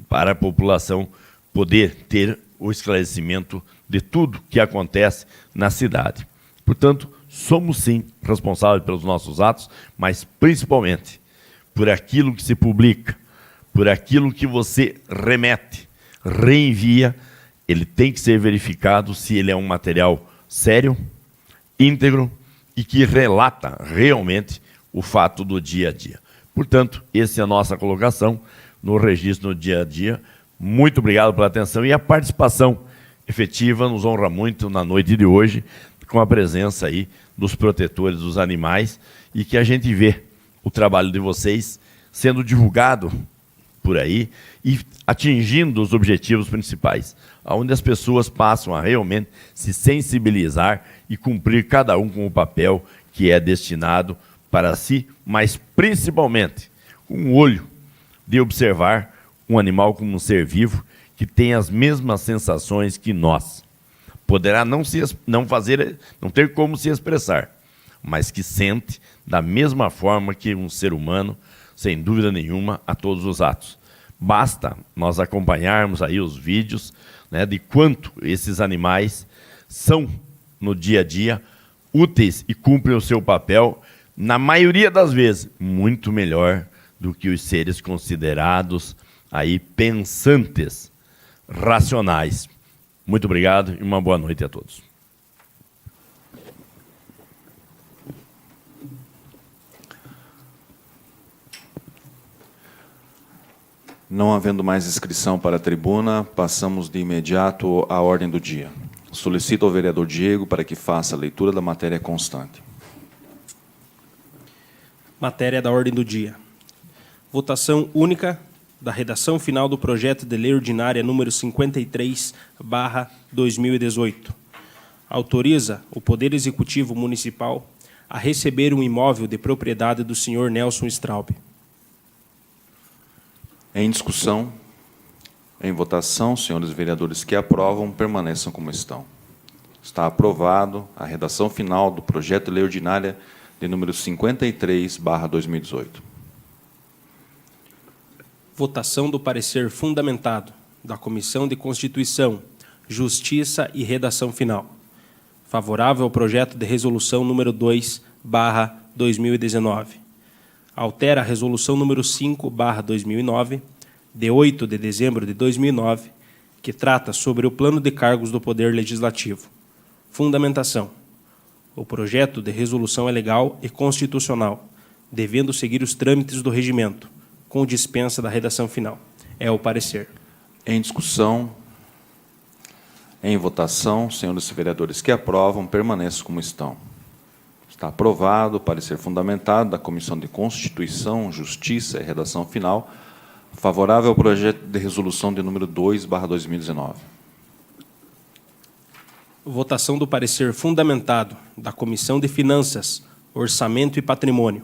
para a população poder ter o esclarecimento de tudo que acontece na cidade. Portanto, somos sim responsáveis pelos nossos atos, mas principalmente por aquilo que se publica, por aquilo que você remete, reenvia, ele tem que ser verificado se ele é um material sério, íntegro e que relata realmente o fato do dia a dia. Portanto, essa é a nossa colocação no registro no dia a dia. Muito obrigado pela atenção e a participação efetiva nos honra muito na noite de hoje, com a presença aí dos protetores dos animais e que a gente vê o trabalho de vocês sendo divulgado por aí e atingindo os objetivos principais, onde as pessoas passam a realmente se sensibilizar e cumprir cada um com o papel que é destinado para si, mas principalmente com o olho de observar um animal como um ser vivo que tem as mesmas sensações que nós. Poderá não ter como se expressar, mas que sente da mesma forma que um ser humano, sem dúvida nenhuma, a todos os atos. Basta nós acompanharmos aí os vídeos, né, de quanto esses animais são, no dia a dia, úteis e cumprem o seu papel, na maioria das vezes, muito melhor do que os seres considerados aí pensantes, racionais. Muito obrigado e uma boa noite a todos. Não havendo mais inscrição para a tribuna, passamos de imediato à ordem do dia. Solicito ao vereador Diego para que faça a leitura da matéria constante. Matéria da ordem do dia. Votação única da redação final do projeto de lei ordinária número 53/2018. Autoriza o Poder Executivo Municipal a receber um imóvel de propriedade do senhor Nelson Straub. Em discussão, em votação, senhores vereadores que aprovam, permaneçam como estão. Está aprovado a redação final do projeto de lei ordinária de número 53/2018. Votação do parecer fundamentado da Comissão de Constituição, Justiça e Redação Final. Favorável ao projeto de resolução número 2/2019. Altera a resolução número 5/2009, de 8 de dezembro de 2009, que trata sobre o plano de cargos do Poder Legislativo. Fundamentação. O projeto de resolução é legal e constitucional, devendo seguir os trâmites do regimento, com dispensa da redação final. É o parecer. Em discussão, em votação, senhores vereadores que aprovam, permaneçam como estão. Está aprovado o parecer fundamentado da Comissão de Constituição, Justiça e Redação Final, favorável ao projeto de resolução de número 2/2019. Votação do parecer fundamentado da Comissão de Finanças, Orçamento e Patrimônio.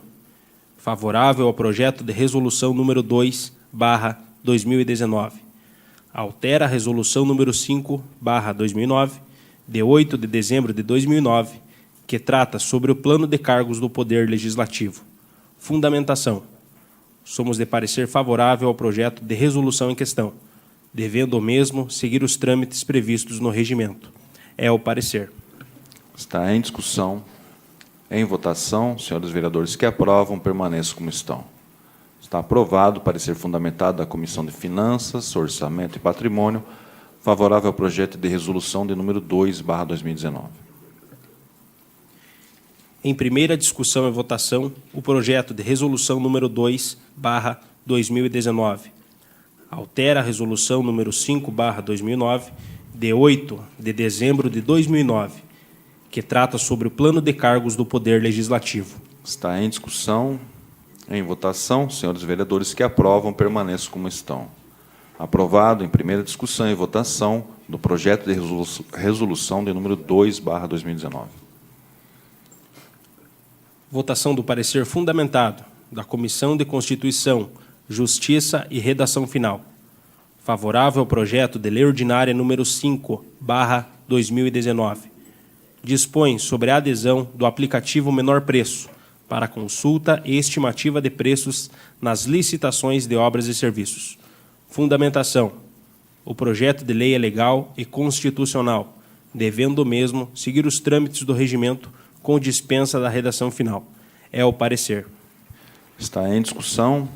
Favorável ao projeto de resolução número 2/2019. Altera a resolução número 5/2009, de 8 de dezembro de 2009, que trata sobre o plano de cargos do Poder Legislativo. Fundamentação. Somos de parecer favorável ao projeto de resolução em questão, devendo o mesmo seguir os trâmites previstos no regimento. É o parecer. Está em discussão, em votação, senhores vereadores que aprovam, permaneçam como estão. Está aprovado o parecer fundamentado da Comissão de Finanças, Orçamento e Patrimônio, favorável ao projeto de resolução de número 2/2019. Em primeira discussão e votação, o projeto de resolução número 2/2019. Altera a resolução número 5/2009, de 8 de dezembro de 2009, que trata sobre o plano de cargos do Poder Legislativo. Está em discussão, em votação, senhores vereadores que aprovam, permaneçam como estão. Aprovado em primeira discussão e votação do projeto de resolução de número 2/2019. Votação do parecer fundamentado da Comissão de Constituição, Justiça e Redação Final. Favorável ao projeto de lei ordinária número 5/2019. Dispõe sobre a adesão do aplicativo Menor Preço para consulta e estimativa de preços nas licitações de obras e serviços. Fundamentação. O projeto de lei é legal e constitucional, devendo o mesmo seguir os trâmites do regimento com dispensa da redação final. É o parecer. Está em discussão,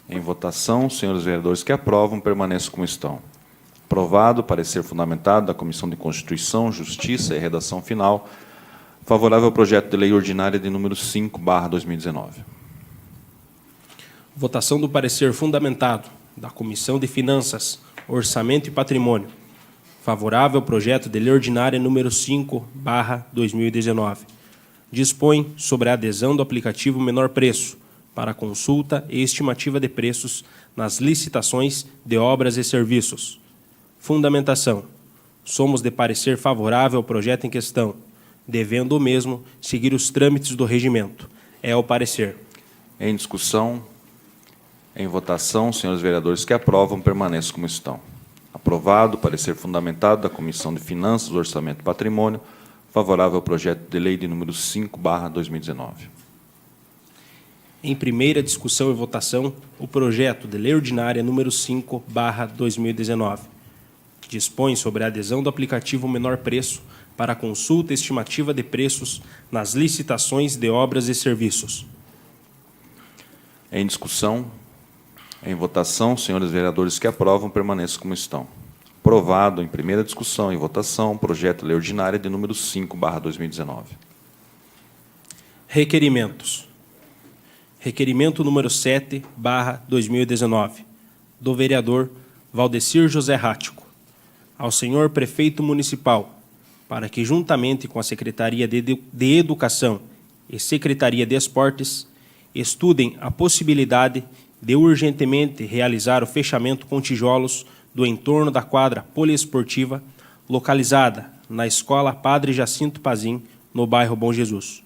em votação, senhores vereadores que aprovam, permaneçam como estão. Aprovado o parecer fundamentado da Comissão de Constituição, Justiça e Redação Final, favorável ao projeto de lei ordinária de número 5/2019. Votação do parecer fundamentado da Comissão de Finanças, Orçamento e Patrimônio. Favorável ao projeto de lei ordinária número 5/2019. Dispõe sobre a adesão do aplicativo Menor Preço para consulta e estimativa de preços nas licitações de obras e serviços. Fundamentação. Somos de parecer favorável ao projeto em questão, devendo o mesmo seguir os trâmites do regimento. É o parecer. Em discussão, Em votação, senhores vereadores que aprovam, permaneçam como estão. Aprovado, parecer fundamentado da Comissão de Finanças, Orçamento e Patrimônio, favorável ao projeto de lei de número 5/2019. Em primeira discussão e votação, o projeto de lei ordinária número 5/2019, que dispõe sobre a adesão do aplicativo Menor Preço para a consulta estimativa de preços nas licitações de obras e serviços. Em discussão, em votação, senhores vereadores que aprovam, permaneçam como estão. Aprovado em primeira discussão e votação, projeto de lei ordinária de número 5/2019. Requerimentos. Requerimento número 7/2019, do vereador Valdecir José Rático, ao senhor prefeito municipal, para que, juntamente com a Secretaria de Educação e Secretaria de Esportes, estudem a possibilidade de urgentemente realizar o fechamento com tijolos do entorno da quadra poliesportiva localizada na Escola Padre Jacinto Pazim, no bairro Bom Jesus,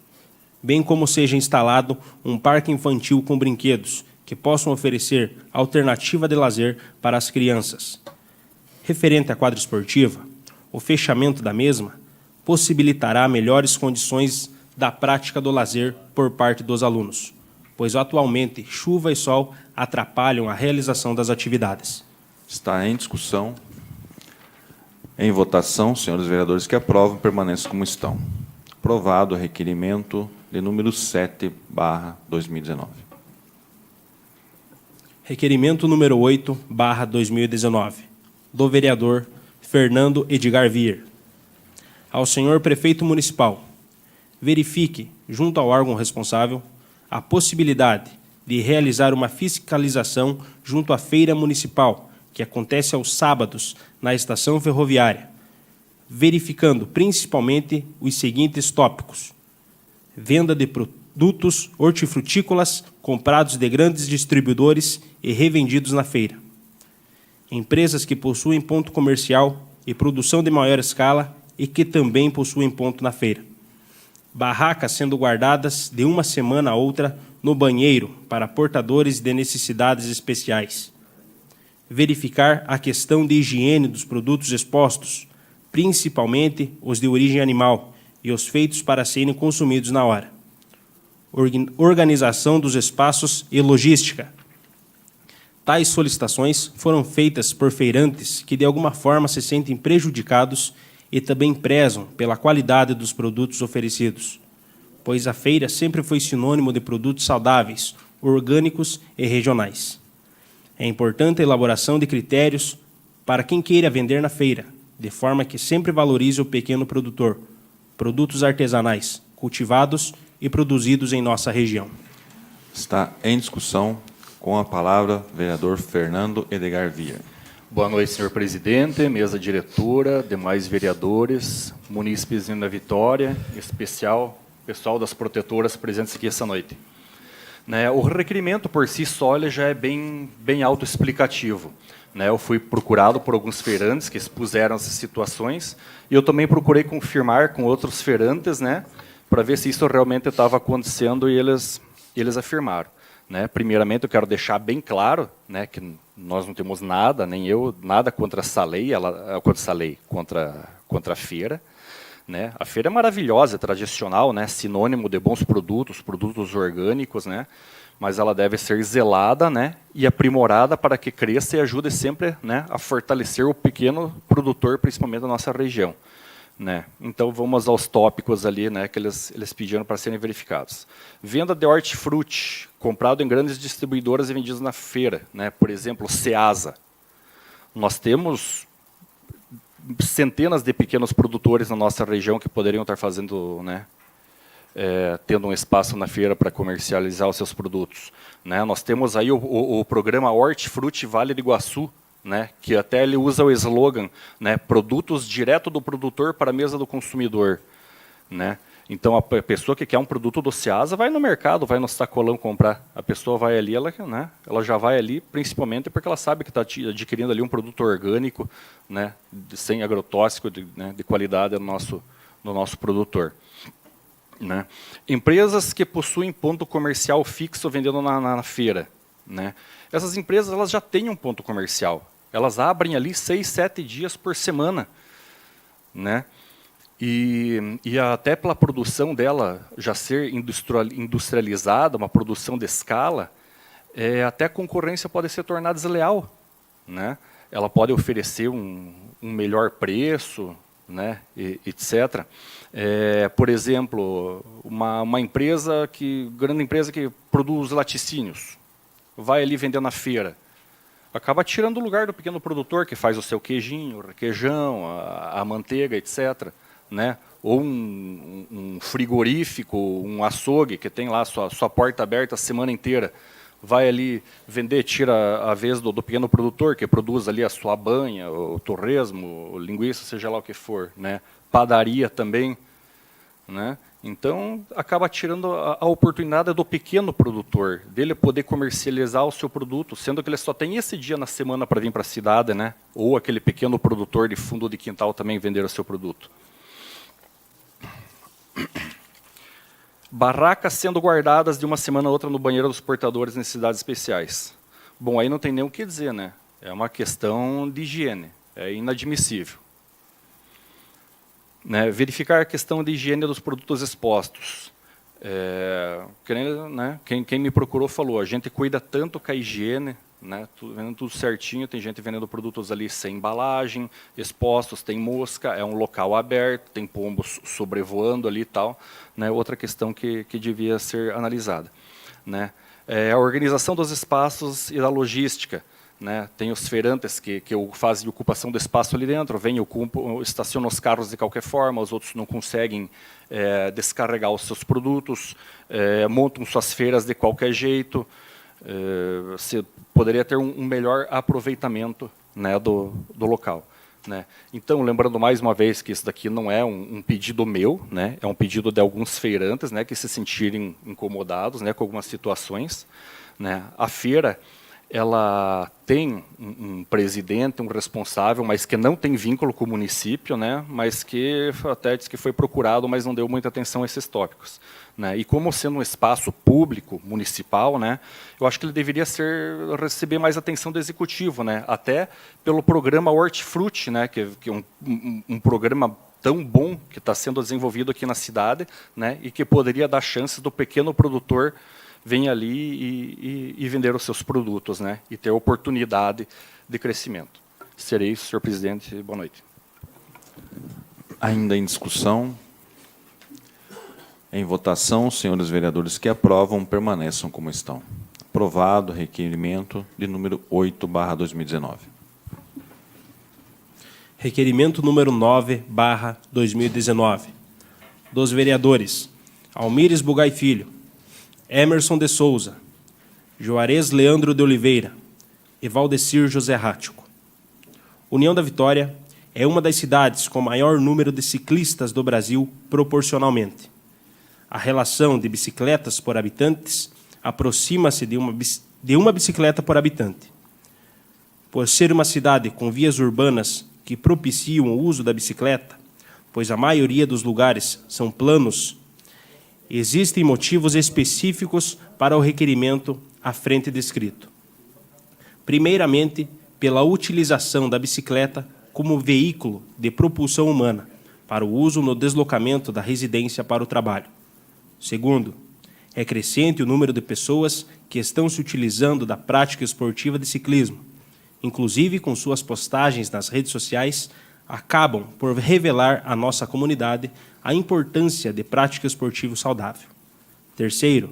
bem como seja instalado um parque infantil com brinquedos que possam oferecer alternativa de lazer para as crianças. Referente à quadra esportiva, o fechamento da mesma possibilitará melhores condições da prática do lazer por parte dos alunos, pois atualmente chuva e sol atrapalham a realização das atividades. Está em discussão. Em votação, senhores vereadores que aprovam, permaneçam como estão. Aprovado o requerimento de número 7/2019. Requerimento número 8/2019, do vereador Fernando Edgar Vier. Ao senhor prefeito municipal, verifique, junto ao órgão responsável, a possibilidade de realizar uma fiscalização junto à feira municipal, que acontece aos sábados na estação ferroviária, verificando principalmente os seguintes tópicos: venda de produtos hortifrutícolas comprados de grandes distribuidores e revendidos na feira, empresas que possuem ponto comercial e produção de maior escala e que também possuem ponto na feira, barracas sendo guardadas de uma semana a outra no banheiro para portadores de necessidades especiais, verificar a questão de higiene dos produtos expostos, principalmente os de origem animal e os feitos para serem consumidos na hora, organização dos espaços e logística. Tais solicitações foram feitas por feirantes que de alguma forma se sentem prejudicados e também prezam pela qualidade dos produtos oferecidos, pois a feira sempre foi sinônimo de produtos saudáveis, orgânicos e regionais. É importante a elaboração de critérios para quem queira vender na feira, de forma que sempre valorize o pequeno produtor, produtos artesanais, cultivados e produzidos em nossa região. Está em discussão. Com a palavra, vereador Fernando Edgar Vier. Boa noite, senhor presidente, mesa diretora, demais vereadores, munícipes da Vitória, em especial pessoal das protetoras presentes aqui essa noite. O requerimento por si só ele já é bem autoexplicativo. Eu fui procurado por alguns feirantes que expuseram essas situações e eu também procurei confirmar com outros feirantes, para ver se isso realmente estava acontecendo e eles afirmaram. Primeiramente, eu quero deixar bem claro, que nós não temos nada, nem eu, nada contra essa lei, contra a feira. A feira é maravilhosa, é tradicional, sinônimo de bons produtos, produtos orgânicos, mas ela deve ser zelada, e aprimorada para que cresça e ajude sempre, a fortalecer o pequeno produtor, principalmente da nossa região. Então, vamos aos tópicos ali, que eles pediram para serem verificados. Venda de hortifruti, comprado em grandes distribuidoras e vendidos na feira, por exemplo, Ceasa. Nós temos centenas de pequenos produtores na nossa região que poderiam estar fazendo, tendo um espaço na feira para comercializar os seus produtos. Nós temos aí o programa Hortifruti Vale do Iguaçu, que até ele usa o slogan, produtos direto do produtor para a mesa do consumidor. Então, a pessoa que quer um produto do Ceasa vai no mercado, vai no sacolão comprar. A pessoa vai ali, ela já vai ali, principalmente porque ela sabe que está adquirindo ali um produto orgânico, sem agrotóxico, de qualidade do nosso produtor. Empresas que possuem ponto comercial fixo vendendo na feira. né? Essas empresas elas já têm um ponto comercial. Elas abrem ali 6, 7 dias por semana, né? E até pela produção dela já ser industrializada, uma produção de escala, até a concorrência pode se tornar desleal, né? Ela pode oferecer um melhor preço, né? Etc. Por exemplo, uma grande empresa que produz laticínios, vai ali vender na feira, acaba tirando o lugar do pequeno produtor que faz o seu queijinho, o requeijão, a manteiga, etc., né? Ou um frigorífico, um açougue que tem lá sua porta aberta a semana inteira, vai ali vender, tira a vez do pequeno produtor que produz ali a sua banha, o torresmo, linguiça, seja lá o que for, né? Padaria também, né? Então acaba tirando a oportunidade do pequeno produtor, dele poder comercializar o seu produto, sendo que ele só tem esse dia na semana para vir para a cidade, né? Ou aquele pequeno produtor de fundo de quintal também vender o seu produto. Barracas sendo guardadas de uma semana a outra no banheiro dos portadores em necessidades especiais. Bom, aí não tem nem o que dizer, né? É uma questão de higiene, é inadmissível. Né? Verificar a questão de higiene dos produtos expostos. Quem me procurou falou, a gente cuida tanto com a higiene, né? Vendo tudo certinho, tem gente vendendo produtos ali sem embalagem, expostos, tem mosca, é um local aberto, tem pombos sobrevoando ali e tal, né? Outra questão que devia ser analisada, né? A organização dos espaços e da logística, né? Tem os feirantes que fazem ocupação do espaço ali dentro, estacionam os carros de qualquer forma, os outros não conseguem descarregar os seus produtos, montam suas feiras de qualquer jeito. Você poderia ter um melhor aproveitamento, né, do local, né? Então, lembrando mais uma vez que isso daqui não é um pedido meu, né, é um pedido de alguns feirantes, né, que se sentirem incomodados, né, com algumas situações, né. A feira ela tem um presidente, um responsável, mas que não tem vínculo com o município, né, mas que até disse que foi procurado, mas não deu muita atenção a esses tópicos, né. E como sendo um espaço público, municipal, né, eu acho que ele deveria receber mais atenção do executivo, né, até pelo programa Hortifruti, né, que é um programa tão bom que está sendo desenvolvido aqui na cidade, né, e que poderia dar chances do pequeno produtor vem ali e vender os seus produtos, né, e ter oportunidade de crescimento. Serei isso, senhor presidente. Boa noite. Ainda em discussão. Em votação, os senhores vereadores que aprovam permaneçam como estão. Aprovado requerimento de número 8/2019. Requerimento número 9/2019. Dos vereadores Almires Bugai Filho, Emerson de Souza, Juarez Leandro de Oliveira e Valdecir José Rático. União da Vitória é uma das cidades com maior número de ciclistas do Brasil proporcionalmente. A relação de bicicletas por habitantes aproxima-se de uma bicicleta por habitante. Por ser uma cidade com vias urbanas que propiciam o uso da bicicleta, pois a maioria dos lugares são planos, existem motivos específicos para o requerimento à frente descrito. Primeiramente, pela utilização da bicicleta como veículo de propulsão humana para o uso no deslocamento da residência para o trabalho. Segundo, é crescente o número de pessoas que estão se utilizando da prática esportiva de ciclismo, inclusive com suas postagens nas redes sociais, acabam por revelar à nossa comunidade a importância de prática esportiva saudável. Terceiro,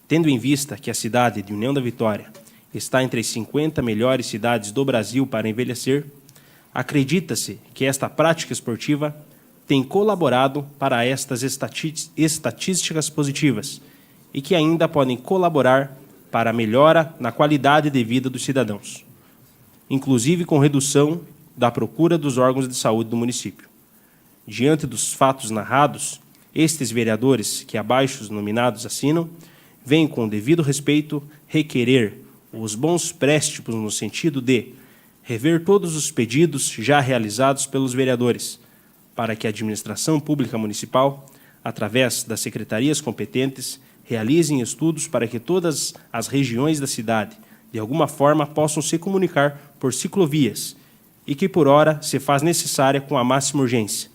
tendo em vista que a cidade de União da Vitória está entre as 50 melhores cidades do Brasil para envelhecer, acredita-se que esta prática esportiva tem colaborado para estas estatísticas positivas e que ainda podem colaborar para a melhora na qualidade de vida dos cidadãos, inclusive com redução da procura dos órgãos de saúde do município. Diante dos fatos narrados, estes vereadores que abaixo os nominados assinam, vêm com o devido respeito requerer os bons préstimos no sentido de rever todos os pedidos já realizados pelos vereadores, para que a administração pública municipal, através das secretarias competentes, realizem estudos para que todas as regiões da cidade, de alguma forma, possam se comunicar por ciclovias e que, por hora, se faz necessária com a máxima urgência.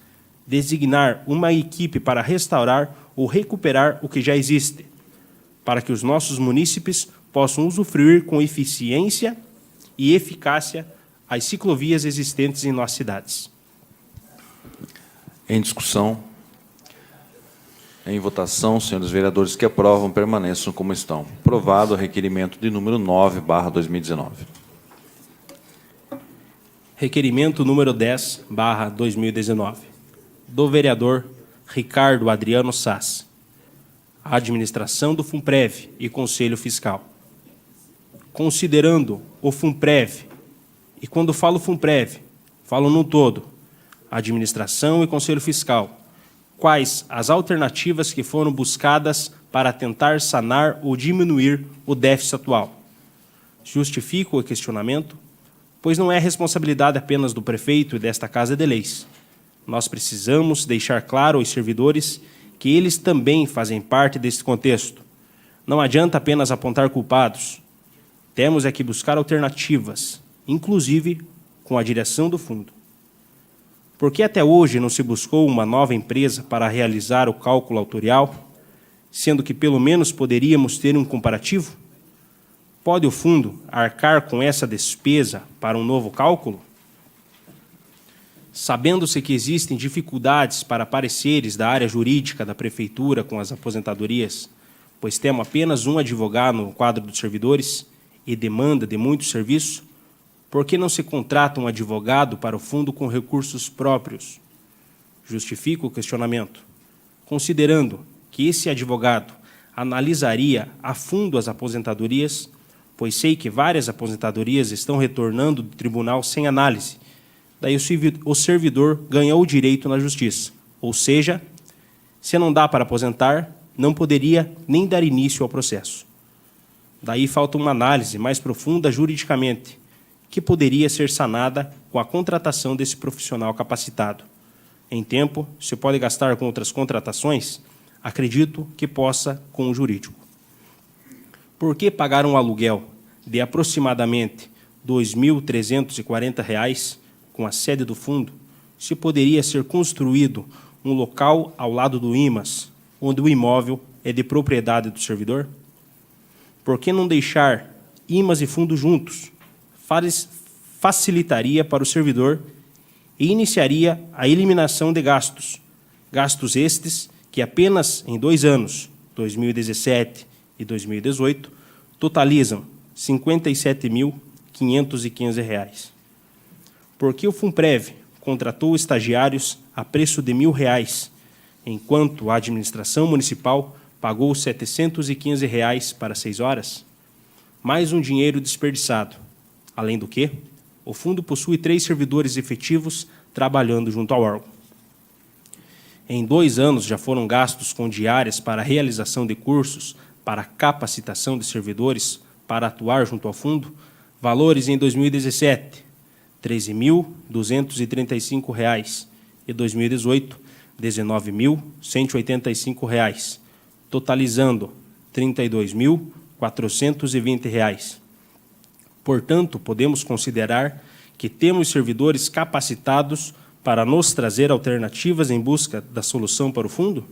Designar uma equipe para restaurar ou recuperar o que já existe, para que os nossos munícipes possam usufruir com eficiência e eficácia as ciclovias existentes em nossas cidades. Em discussão. Em votação, senhores vereadores que aprovam permaneçam como estão. Aprovado o requerimento de número 9/2019. Requerimento número 10/2019, do vereador Ricardo Adriano Sass. A administração do FUNPREV e Conselho Fiscal. Considerando o FUNPREV, e quando falo FUNPREV, falo no todo, administração e Conselho Fiscal, quais as alternativas que foram buscadas para tentar sanar ou diminuir o déficit atual? Justifico o questionamento, pois não é responsabilidade apenas do prefeito e desta Casa de Leis. Nós precisamos deixar claro aos servidores que eles também fazem parte desse contexto. Não adianta apenas apontar culpados. Temos é que buscar alternativas, inclusive com a direção do fundo. Por que até hoje não se buscou uma nova empresa para realizar o cálculo autorial, sendo que pelo menos poderíamos ter um comparativo? Pode o fundo arcar com essa despesa para um novo cálculo? Sabendo-se que existem dificuldades para pareceres da área jurídica da Prefeitura com as aposentadorias, pois temos apenas um advogado no quadro dos servidores e demanda de muito serviço, por que não se contrata um advogado para o fundo com recursos próprios? Justifico o questionamento, considerando que esse advogado analisaria a fundo as aposentadorias, pois sei que várias aposentadorias estão retornando do tribunal sem análise. Daí o servidor ganha o direito na justiça. Ou seja, se não dá para aposentar, não poderia nem dar início ao processo. Daí falta uma análise mais profunda juridicamente, que poderia ser sanada com a contratação desse profissional capacitado. Em tempo, se pode gastar com outras contratações, acredito que possa com o jurídico. Por que pagar um aluguel de aproximadamente R$ 2.340 com a sede do fundo, se poderia ser construído um local ao lado do IMAS, onde o imóvel é de propriedade do servidor? Por que não deixar IMAS e fundo juntos? Facilitaria para o servidor e iniciaria a eliminação de gastos. Gastos estes que apenas em 2 anos, 2017 e 2018, totalizam R$ 57.515. Por que o FUNPREV contratou estagiários a preço de R$ 1.000, enquanto a administração municipal pagou R$ 715 para 6 horas? Mais um dinheiro desperdiçado. Além do que, o fundo possui 3 servidores efetivos trabalhando junto ao órgão. Em 2 anos já foram gastos com diárias para a realização de cursos, para capacitação de servidores para atuar junto ao fundo, valores em 2017, R$ 13.235, e 2018, R$ 19.185, totalizando R$ 32.420. Portanto, podemos considerar que temos servidores capacitados para nos trazer alternativas em busca da solução para o fundo?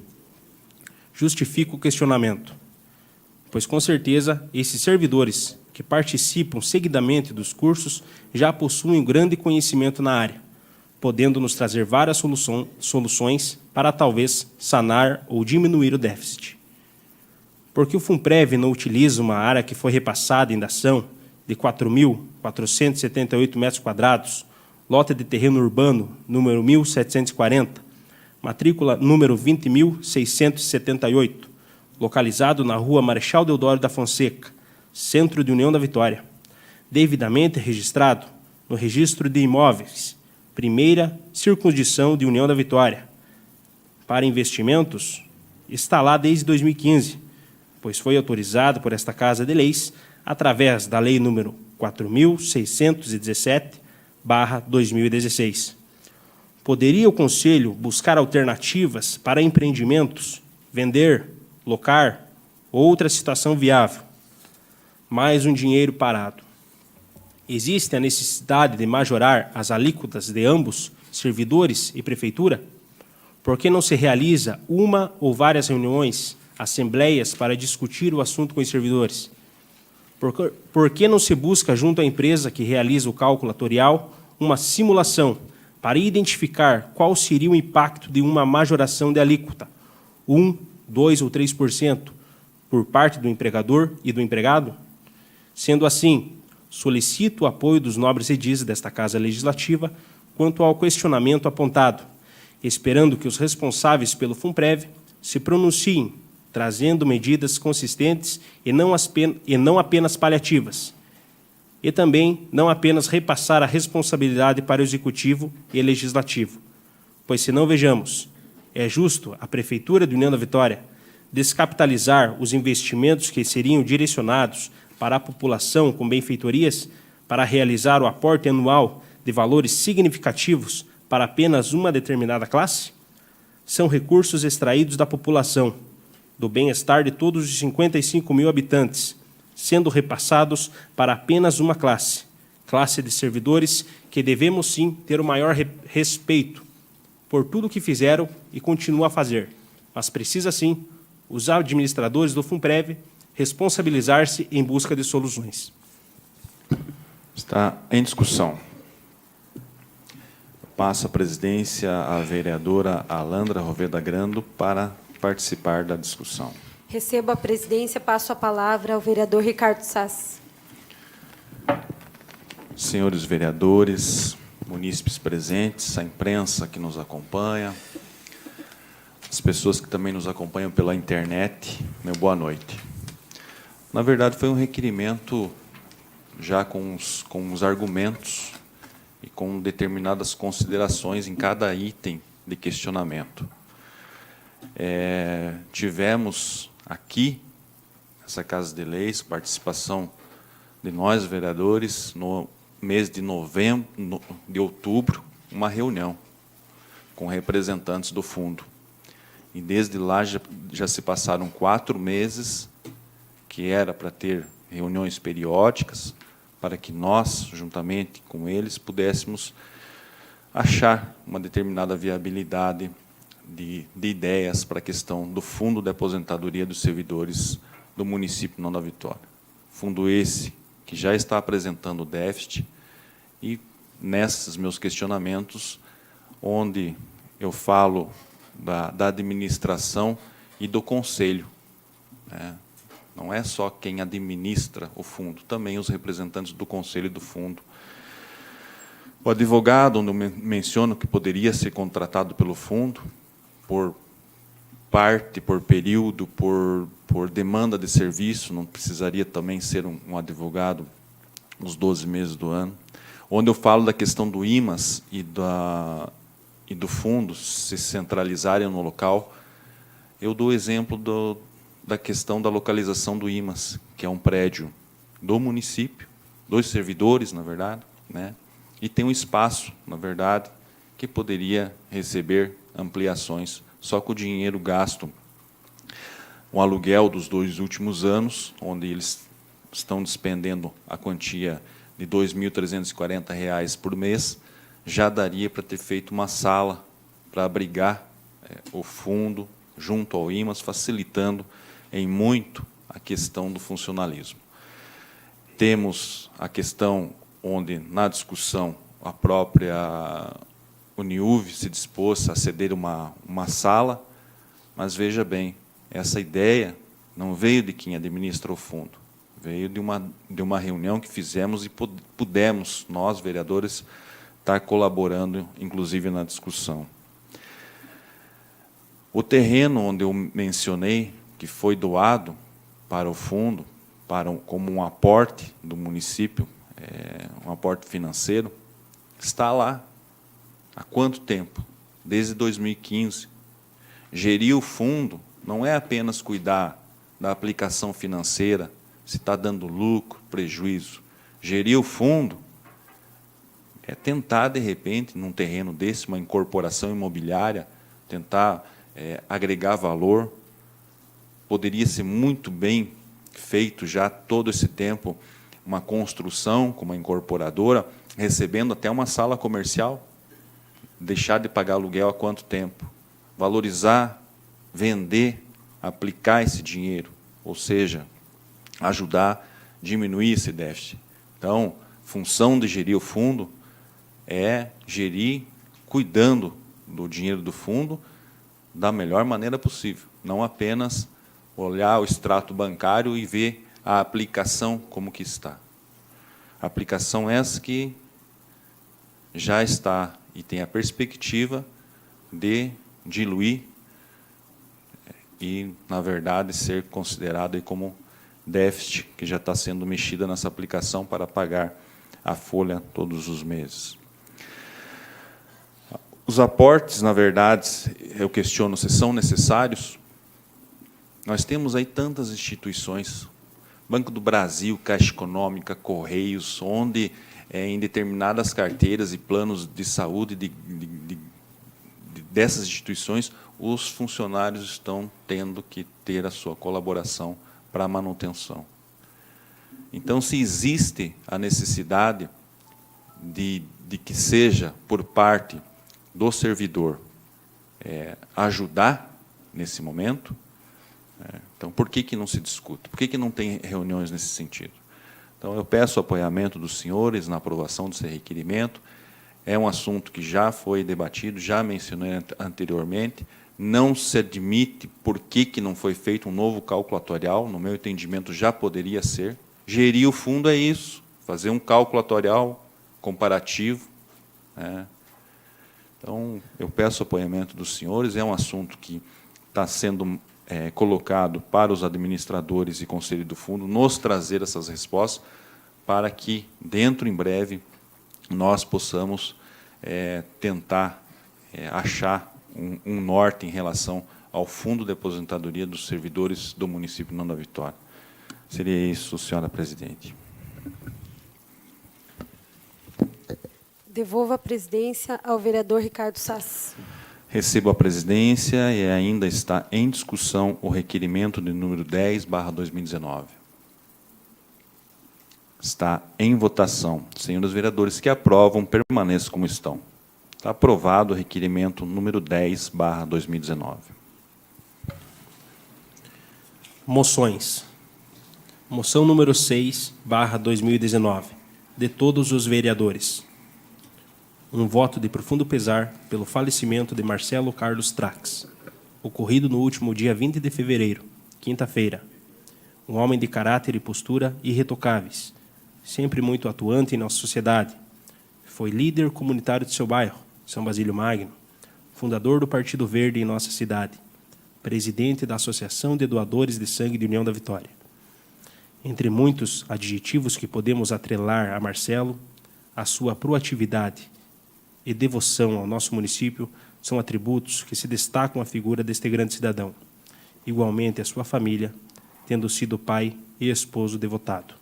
Justifico o questionamento, pois com certeza esses servidores que participam seguidamente dos cursos já possuem grande conhecimento na área, podendo nos trazer várias soluções para talvez sanar ou diminuir o déficit. Porque o FUNPREV não utiliza uma área que foi repassada em dação de 4.478 metros quadrados, lote de terreno urbano, número 1740, matrícula número 20.678, localizado na rua Marechal Deodoro da Fonseca, centro de União da Vitória, devidamente registrado no Registro de Imóveis, primeira circunscrição de União da Vitória. Para investimentos, está lá desde 2015, pois foi autorizado por esta Casa de Leis através da Lei número 4.617/2016. Poderia o Conselho buscar alternativas para empreendimentos, vender, locar outra situação viável, mais um dinheiro parado. Existe a necessidade de majorar as alíquotas de ambos, servidores e prefeitura? Por que não se realiza uma ou várias reuniões, assembleias para discutir o assunto com os servidores? Por que não se busca, junto à empresa que realiza o cálculo atuarial, uma simulação para identificar qual seria o impacto de uma majoração de alíquota, 1, 2 ou 3%, por parte do empregador e do empregado? Sendo assim, solicito o apoio dos nobres edis desta Casa Legislativa quanto ao questionamento apontado, esperando que os responsáveis pelo FUNPREV se pronunciem, trazendo medidas consistentes e não apenas paliativas, e também não apenas repassar a responsabilidade para o Executivo e Legislativo, pois se não vejamos, é justo a Prefeitura de União da Vitória descapitalizar os investimentos que seriam direcionados para a população com benfeitorias para realizar o aporte anual de valores significativos para apenas uma determinada classe? São recursos extraídos da população, do bem-estar de todos os 55 mil habitantes, sendo repassados para apenas uma classe de servidores que devemos sim ter o maior respeito por tudo o que fizeram e continuam a fazer, mas precisa sim os administradores do FUNPREV responsabilizar-se em busca de soluções. Está em discussão. Passo a presidência à vereadora Alandra Roveda Grando para participar da discussão. Recebo a presidência, passo a palavra ao vereador Ricardo Sassi. Senhores vereadores, munícipes presentes, a imprensa que nos acompanha, as pessoas que também nos acompanham pela internet, meu boa noite. Na verdade, foi um requerimento já com os argumentos e com determinadas considerações em cada item de questionamento. Tivemos aqui, nessa Casa de Leis, participação de nós, vereadores, no mês de outubro, uma reunião com representantes do fundo. E desde lá já se passaram 4 meses, que era para ter reuniões periódicas, para que nós, juntamente com eles, pudéssemos achar uma determinada viabilidade de ideias para a questão do fundo de aposentadoria dos servidores do município de União da Vitória. Fundo esse que já está apresentando déficit e, nesses meus questionamentos, onde eu falo da administração e do conselho, né? Não é só quem administra o fundo, também os representantes do conselho e do fundo. O advogado, onde eu menciono que poderia ser contratado pelo fundo, por parte, por período, por demanda de serviço, não precisaria também ser um advogado nos 12 meses do ano. Onde eu falo da questão do IMAS e do fundo se centralizarem no local, eu dou exemplo da questão da localização do IMAS, que é um prédio do município, 2 servidores, na verdade, né? E tem um espaço, na verdade, que poderia receber ampliações só com o dinheiro gasto, o aluguel dos 2 últimos anos, onde eles estão despendendo a quantia de R$ 2.340 por mês, já daria para ter feito uma sala para abrigar o fundo junto ao IMAS, facilitando em muito a questão do funcionalismo. Temos a questão onde, na discussão, a própria Uniuv se dispôs a ceder uma sala, mas, veja bem, essa ideia não veio de quem administra o fundo, veio de uma reunião que fizemos e pudemos, nós, vereadores, estar colaborando, inclusive, na discussão. O terreno onde eu mencionei, que foi doado para o fundo, como um aporte do município, um aporte financeiro, está lá. Há quanto tempo? Desde 2015. Gerir o fundo não é apenas cuidar da aplicação financeira, se está dando lucro, prejuízo. Gerir o fundo é tentar, de repente, num terreno desse, uma incorporação imobiliária, tentar agregar valor, poderia ser muito bem feito já todo esse tempo, uma construção com uma incorporadora, recebendo até uma sala comercial, deixar de pagar aluguel há quanto tempo? Valorizar, vender, aplicar esse dinheiro, ou seja, ajudar a diminuir esse déficit. Então, função de gerir o fundo é gerir cuidando do dinheiro do fundo da melhor maneira possível, não apenas olhar o extrato bancário e ver a aplicação como que está. A aplicação essa que já está e tem a perspectiva de diluir e, na verdade, ser considerado aí como déficit que já está sendo mexida nessa aplicação para pagar a folha todos os meses. Os aportes, na verdade, eu questiono se são necessários. Nós temos aí tantas instituições, Banco do Brasil, Caixa Econômica, Correios, onde em determinadas carteiras e planos de saúde dessas instituições, os funcionários estão tendo que ter a sua colaboração para a manutenção. Então, se existe a necessidade de que seja, por parte do servidor, ajudar nesse momento, então, por que não se discute? Por que não tem reuniões nesse sentido? Então, eu peço o apoiamento dos senhores na aprovação desse requerimento. É um assunto que já foi debatido, já mencionei anteriormente. Não se admite por que não foi feito um novo cálculo atuarial. No meu entendimento, já poderia ser. Gerir o fundo é isso, fazer um cálculo atuarial comparativo. Então, eu peço o apoiamento dos senhores. É um assunto que está sendo colocado para os administradores e conselho do fundo nos trazer essas respostas para que, dentro em breve, nós possamos tentar achar um norte em relação ao fundo de aposentadoria dos servidores do município de União da Vitória. Seria isso, senhora presidente. Devolvo a presidência ao vereador Ricardo Sassi. Recebo a presidência e ainda está em discussão o requerimento de número 10/2019. Está em votação. Senhores vereadores que aprovam, permaneçam como estão. Está aprovado o requerimento número 10/2019. Moções. Moção número 6/2019, de todos os vereadores. Um voto de profundo pesar pelo falecimento de Marcelo Carlos Trax, ocorrido no último dia 20 de fevereiro, quinta-feira. Um homem de caráter e postura irretocáveis, sempre muito atuante em nossa sociedade. Foi líder comunitário de seu bairro, São Basílio Magno, fundador do Partido Verde em nossa cidade, presidente da Associação de Doadores de Sangue de União da Vitória. Entre muitos adjetivos que podemos atrelar a Marcelo, a sua proatividade e devoção ao nosso município são atributos que se destacam a figura deste grande cidadão. Igualmente a sua família, tendo sido pai e esposo devotado.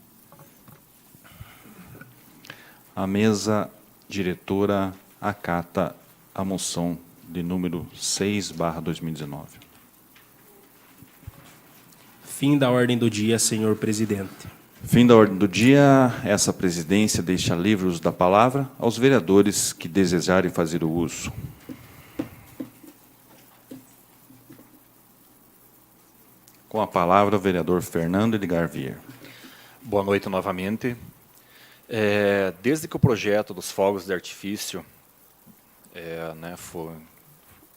A mesa diretora acata a moção de número 6/2019. Fim da ordem do dia, senhor presidente. Fim da ordem do dia. Essa presidência deixa livre o uso da palavra aos vereadores que desejarem fazer o uso. Com a palavra, o vereador Fernando Edgar Vier. Boa noite novamente. Desde que o projeto dos fogos de artifício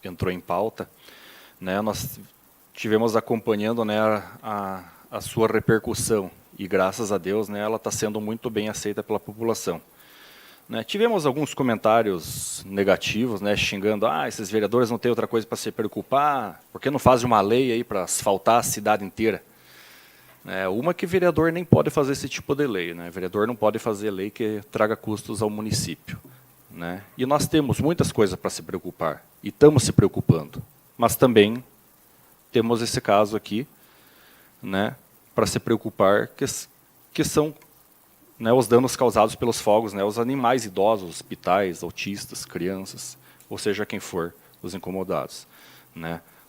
entrou em pauta, nós tivemos acompanhando a sua repercussão e, graças a Deus, ela está sendo muito bem aceita pela população. Tivemos alguns comentários negativos, xingando, esses vereadores não têm outra coisa para se preocupar, por que não fazem uma lei aí para asfaltar a cidade inteira? Uma que vereador nem pode fazer esse tipo de lei, vereador não pode fazer lei que traga custos ao município. E nós temos muitas coisas para se preocupar, e estamos se preocupando, mas também temos esse caso aqui, para se preocupar, que são os danos causados pelos fogos, os animais idosos, hospitais, autistas, crianças, ou seja, quem for, os incomodados.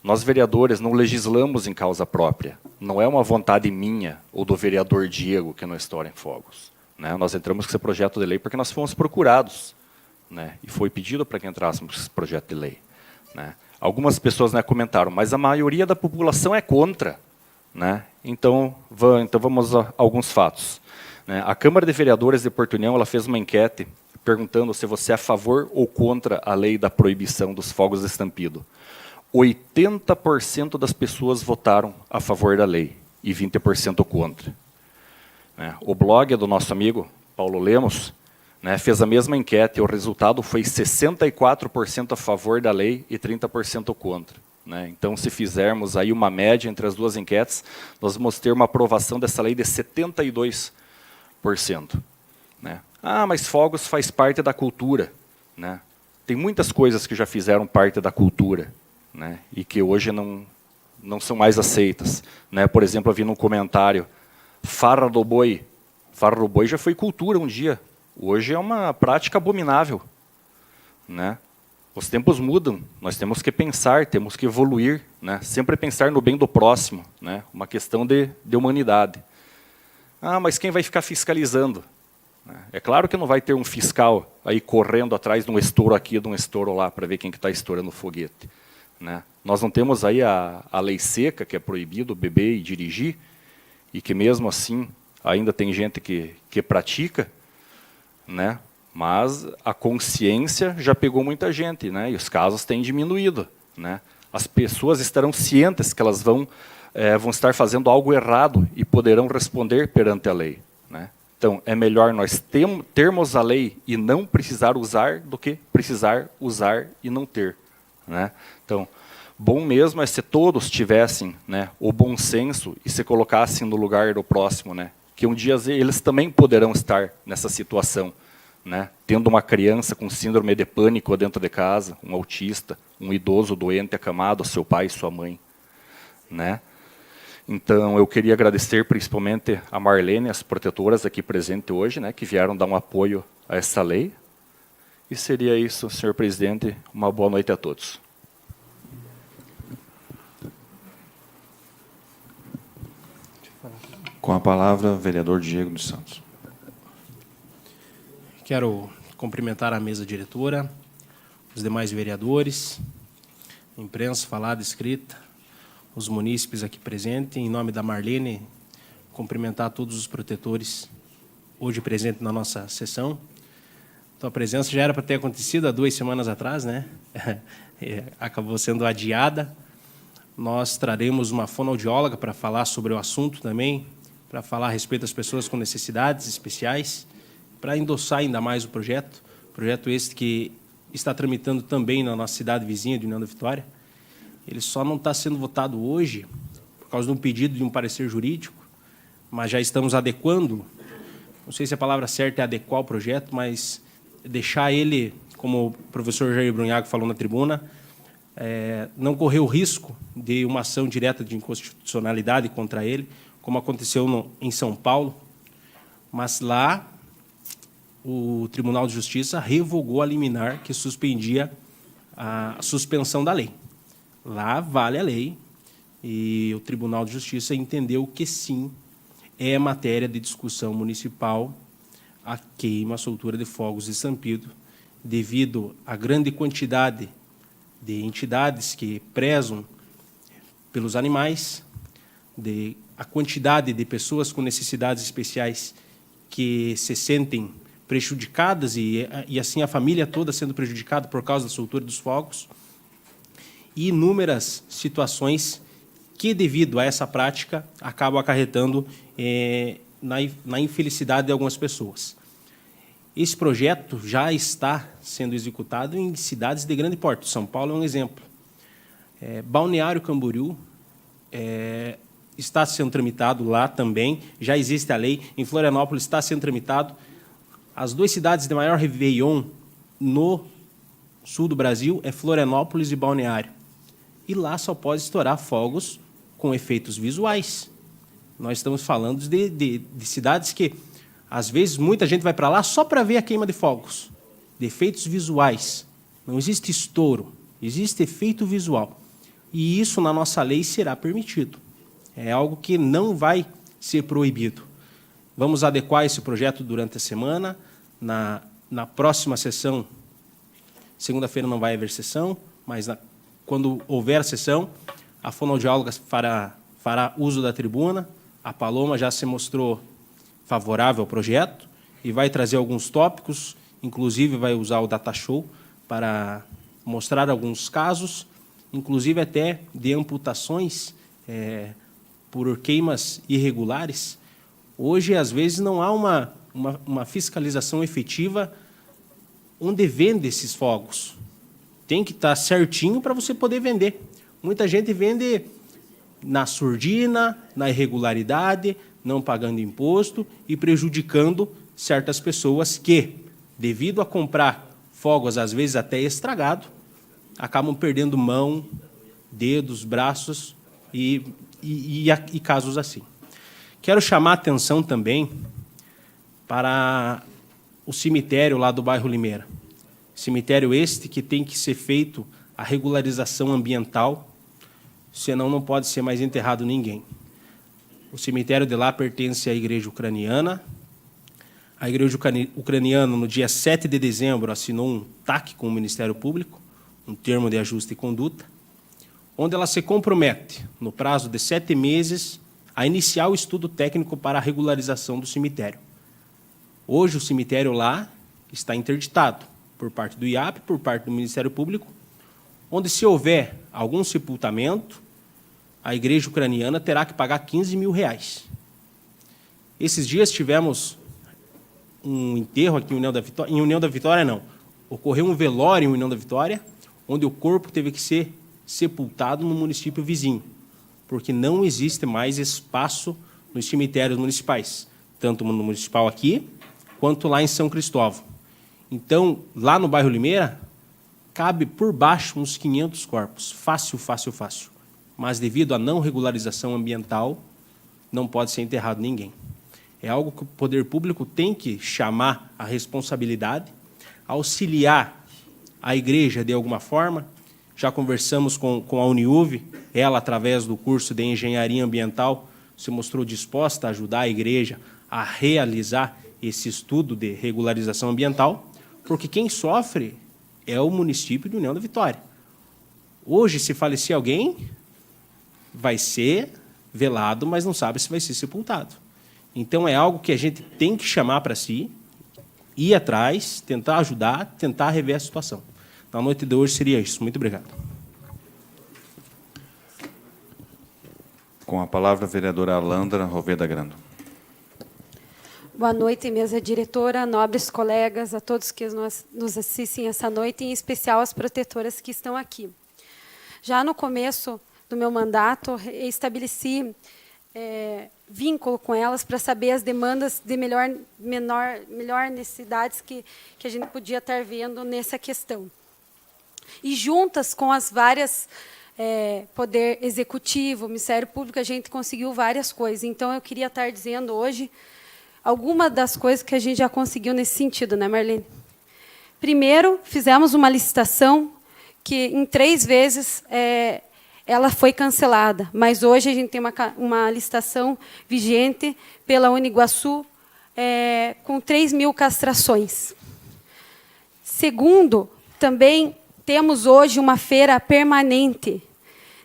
Nós, vereadores, não legislamos em causa própria. Não é uma vontade minha ou do vereador Diego que não estourem fogos. Né? Nós entramos com esse projeto de lei porque nós fomos procurados. Né? E foi pedido para que entrássemos com esse projeto de lei. Né? Algumas pessoas, né, comentaram, mas a maioria da população é contra. Né? Então vamos a alguns fatos. Né? A Câmara de Vereadores de Porto União ela fez uma enquete perguntando se você é a favor ou contra a lei da proibição dos fogos de estampido. 80% das pessoas votaram a favor da lei e 20% contra. Né? O blog do nosso amigo Paulo Lemos, né, fez a mesma enquete e o resultado foi 64% a favor da lei e 30% contra. Né? Então, se fizermos aí uma média entre as duas enquetes, nós vamos ter uma aprovação dessa lei de 72%. Né? Ah, mas fogos faz parte da cultura. Né? Tem muitas coisas que já fizeram parte da cultura, né? E que hoje não são mais aceitas. Né? Por exemplo, eu vi num comentário, farra do boi. Farra do boi já foi cultura um dia. Hoje é uma prática abominável. Né? Os tempos mudam, nós temos que pensar, temos que evoluir, né? Sempre pensar no bem do próximo, né? Uma questão de humanidade. Ah, mas quem vai ficar fiscalizando? É claro que não vai ter um fiscal aí correndo atrás de um estouro aqui, de um estouro lá, para ver quem que está estourando o foguete. Né? Nós não temos aí a lei seca, que é proibido beber e dirigir, e que mesmo assim ainda tem gente que pratica, né? Mas a consciência já pegou muita gente, né? E os casos têm diminuído. Né? As pessoas estarão cientes que elas vão estar fazendo algo errado e poderão responder perante a lei. Né? Então, é melhor nós termos a lei e não precisar usar do que precisar usar e não ter. Né? Então, bom mesmo é se todos tivessem, né, o bom senso e se colocassem no lugar do próximo, né? Que um dia eles também poderão estar nessa situação. Né? Tendo uma criança com síndrome de pânico dentro de casa, um autista, um idoso doente acamado, seu pai e sua mãe. Né? Então, eu queria agradecer principalmente a Marlene, as protetoras aqui presentes hoje, né, que vieram dar um apoio a essa lei. E seria isso, senhor presidente. Uma boa noite a todos. Com a palavra, vereador Diego dos Santos. Quero cumprimentar a mesa diretora, os demais vereadores, a imprensa falada, escrita, os munícipes aqui presentes. Em nome da Marlene, cumprimentar todos os protetores hoje presentes na nossa sessão. Então, a presença já era para ter acontecido há 2 semanas atrás, né? Acabou sendo adiada. Nós traremos uma fonoaudióloga para falar sobre o assunto também, para falar a respeito das pessoas com necessidades especiais, para endossar ainda mais o projeto esse que está tramitando também na nossa cidade vizinha de União da Vitória. Ele só não está sendo votado hoje por causa de um pedido de um parecer jurídico, mas já estamos adequando, não sei se a palavra certa é adequar o projeto, mas deixar ele, como o professor Jair Brunhago falou na tribuna, não correr o risco de uma ação direta de inconstitucionalidade contra ele, como aconteceu em São Paulo, mas lá o Tribunal de Justiça revogou a liminar que suspendia a suspensão da lei. Lá vale a lei e o Tribunal de Justiça entendeu que sim, é matéria de discussão municipal a queima, a soltura de fogos de estampido, devido à grande quantidade de entidades que prezam pelos animais, a quantidade de pessoas com necessidades especiais que se sentem prejudicadas e assim a família toda sendo prejudicada por causa da soltura dos fogos, e inúmeras situações que, devido a essa prática, acabam acarretando na infelicidade de algumas pessoas. Esse projeto já está sendo executado em cidades de grande porte. São Paulo é um exemplo. Balneário Camboriú está sendo tramitado lá também, já existe a lei. Em Florianópolis está sendo tramitado. As 2 cidades de maior réveillon no sul do Brasil é Florianópolis e Balneário. E lá só pode estourar fogos com efeitos visuais. Nós estamos falando de cidades que, às vezes, muita gente vai para lá só para ver a queima de fogos. De efeitos visuais. Não existe estouro, existe efeito visual. E isso, na nossa lei, será permitido. É algo que não vai ser proibido. Vamos adequar esse projeto durante a semana. Na próxima sessão, segunda-feira não vai haver sessão, mas quando houver sessão, a fonoaudióloga fará uso da tribuna. A Paloma já se mostrou favorável ao projeto e vai trazer alguns tópicos, inclusive vai usar o data show para mostrar alguns casos, inclusive até de amputações por queimas irregulares. Hoje, às vezes, não há uma fiscalização efetiva onde vende esses fogos. Tem que estar certinho para você poder vender. Muita gente vende na surdina, na irregularidade, não pagando imposto e prejudicando certas pessoas que, devido a comprar fogos, às vezes até estragado, acabam perdendo mão, dedos, braços e casos assim. Quero chamar a atenção também para o cemitério lá do bairro Limeira. Cemitério este que tem que ser feito a regularização ambiental, senão não pode ser mais enterrado ninguém. O cemitério de lá pertence à Igreja Ucraniana. A Igreja Ucraniana, no dia 7 de dezembro, assinou um TAC com o Ministério Público, um termo de ajuste e conduta, onde ela se compromete, no prazo de 7 meses, a iniciar o estudo técnico para a regularização do cemitério. Hoje, o cemitério lá está interditado por parte do IAP, por parte do Ministério Público, onde, se houver algum sepultamento, a Igreja Ucraniana terá que pagar R$15 mil. Esses dias tivemos um enterro aqui em União da Vitória. Em União da Vitória, não. Ocorreu um velório em União da Vitória, onde o corpo teve que ser sepultado no município vizinho, porque não existe mais espaço nos cemitérios municipais, tanto no municipal aqui, quanto lá em São Cristóvão. Então, lá no bairro Limeira, cabe por baixo uns 500 corpos, fácil, fácil, fácil. Mas, devido à não regularização ambiental, não pode ser enterrado ninguém. É algo que o poder público tem que chamar a responsabilidade, auxiliar a igreja de alguma forma. Já conversamos com a Uniuv, ela, através do curso de Engenharia Ambiental, se mostrou disposta a ajudar a igreja a realizar esse estudo de regularização ambiental, porque quem sofre é o município de União da Vitória. Hoje, se falecer alguém, vai ser velado, mas não sabe se vai ser sepultado. Então, é algo que a gente tem que chamar para si, ir atrás, tentar ajudar, tentar rever a situação. Na noite de hoje seria isso. Muito obrigado. Com a palavra, a vereadora Alandra Roveda Grando. Boa noite, mesa diretora, nobres colegas, a todos que nos assistem essa noite, em especial as protetoras que estão aqui. Já no começo do meu mandato, estabeleci vínculo com elas para saber as demandas de melhor necessidades que a gente podia estar vendo nessa questão. E juntas com as várias Poder Executivo, Ministério Público, a gente conseguiu várias coisas. Então, eu queria estar dizendo hoje algumas das coisas que a gente já conseguiu nesse sentido, né, Marlene? Primeiro, fizemos uma licitação que, em 3 vezes, ela foi cancelada, mas hoje a gente tem uma licitação vigente pela Uniguaçu com 3.000 castrações. Segundo, também temos hoje uma feira permanente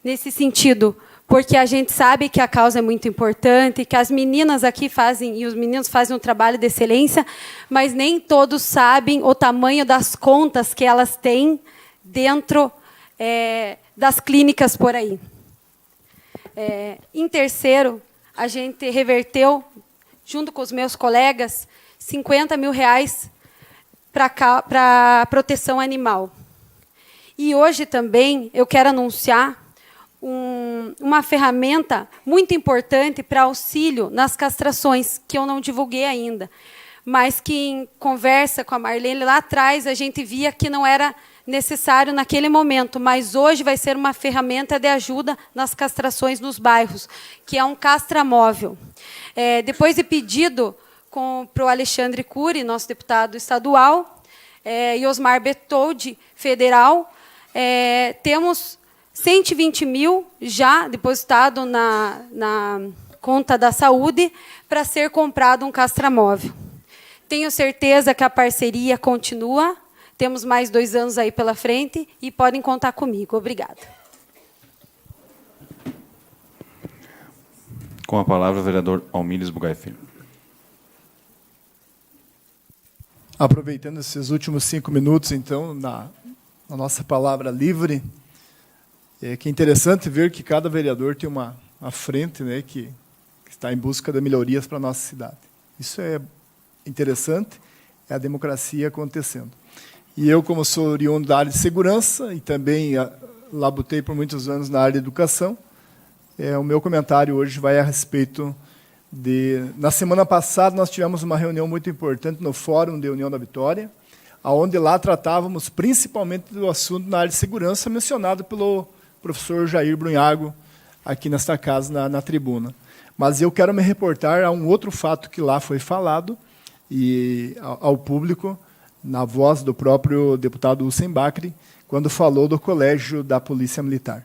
nesse sentido, porque a gente sabe que a causa é muito importante, que as meninas aqui fazem, e os meninos fazem um trabalho de excelência, mas nem todos sabem o tamanho das contas que elas têm dentro das clínicas por aí. Em terceiro, a gente reverteu, junto com os meus colegas, R$50 mil para proteção animal. E hoje também eu quero anunciar uma ferramenta muito importante para auxílio nas castrações, que eu não divulguei ainda, mas que, em conversa com a Marlene, lá atrás a gente via que não era necessário naquele momento, mas hoje vai ser uma ferramenta de ajuda nas castrações nos bairros, que é um castramóvel. Depois de pedido para o Alexandre Cury, nosso deputado estadual, e Osmar Bertoldi, federal, temos 120 mil já depositado na conta da saúde para ser comprado um castramóvel. Tenho certeza que a parceria continua. Temos mais 2 anos aí pela frente e podem contar comigo. Obrigada. Com a palavra, o vereador Almires Bugai Filho. Aproveitando esses últimos 5 minutos, então, na nossa palavra livre, que é interessante ver que cada vereador tem uma frente, né, que está em busca de melhorias para a nossa cidade. Isso é interessante, é a democracia acontecendo. E eu, como sou oriundo da área de segurança e também labutei por muitos anos na área de educação, o meu comentário hoje vai a respeito de... Na semana passada, nós tivemos uma reunião muito importante no Fórum de União da Vitória, onde lá tratávamos principalmente do assunto na área de segurança, mencionado pelo professor Jair Brunhago, aqui nesta casa, na tribuna. Mas eu quero me reportar a um outro fato que lá foi falado, e ao público, na voz do próprio deputado Hussein Bacri, quando falou do Colégio da Polícia Militar.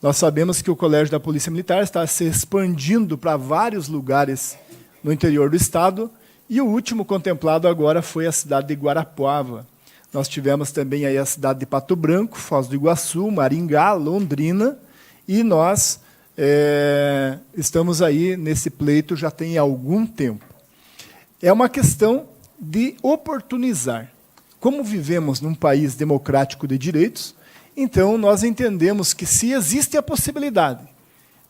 Nós sabemos que o Colégio da Polícia Militar está se expandindo para vários lugares no interior do estado, e o último contemplado agora foi a cidade de Guarapuava. Nós tivemos também aí a cidade de Pato Branco, Foz do Iguaçu, Maringá, Londrina, e nós estamos aí nesse pleito já tem algum tempo. É uma questão de oportunizar. Como vivemos num país democrático de direitos, então nós entendemos que se existe a possibilidade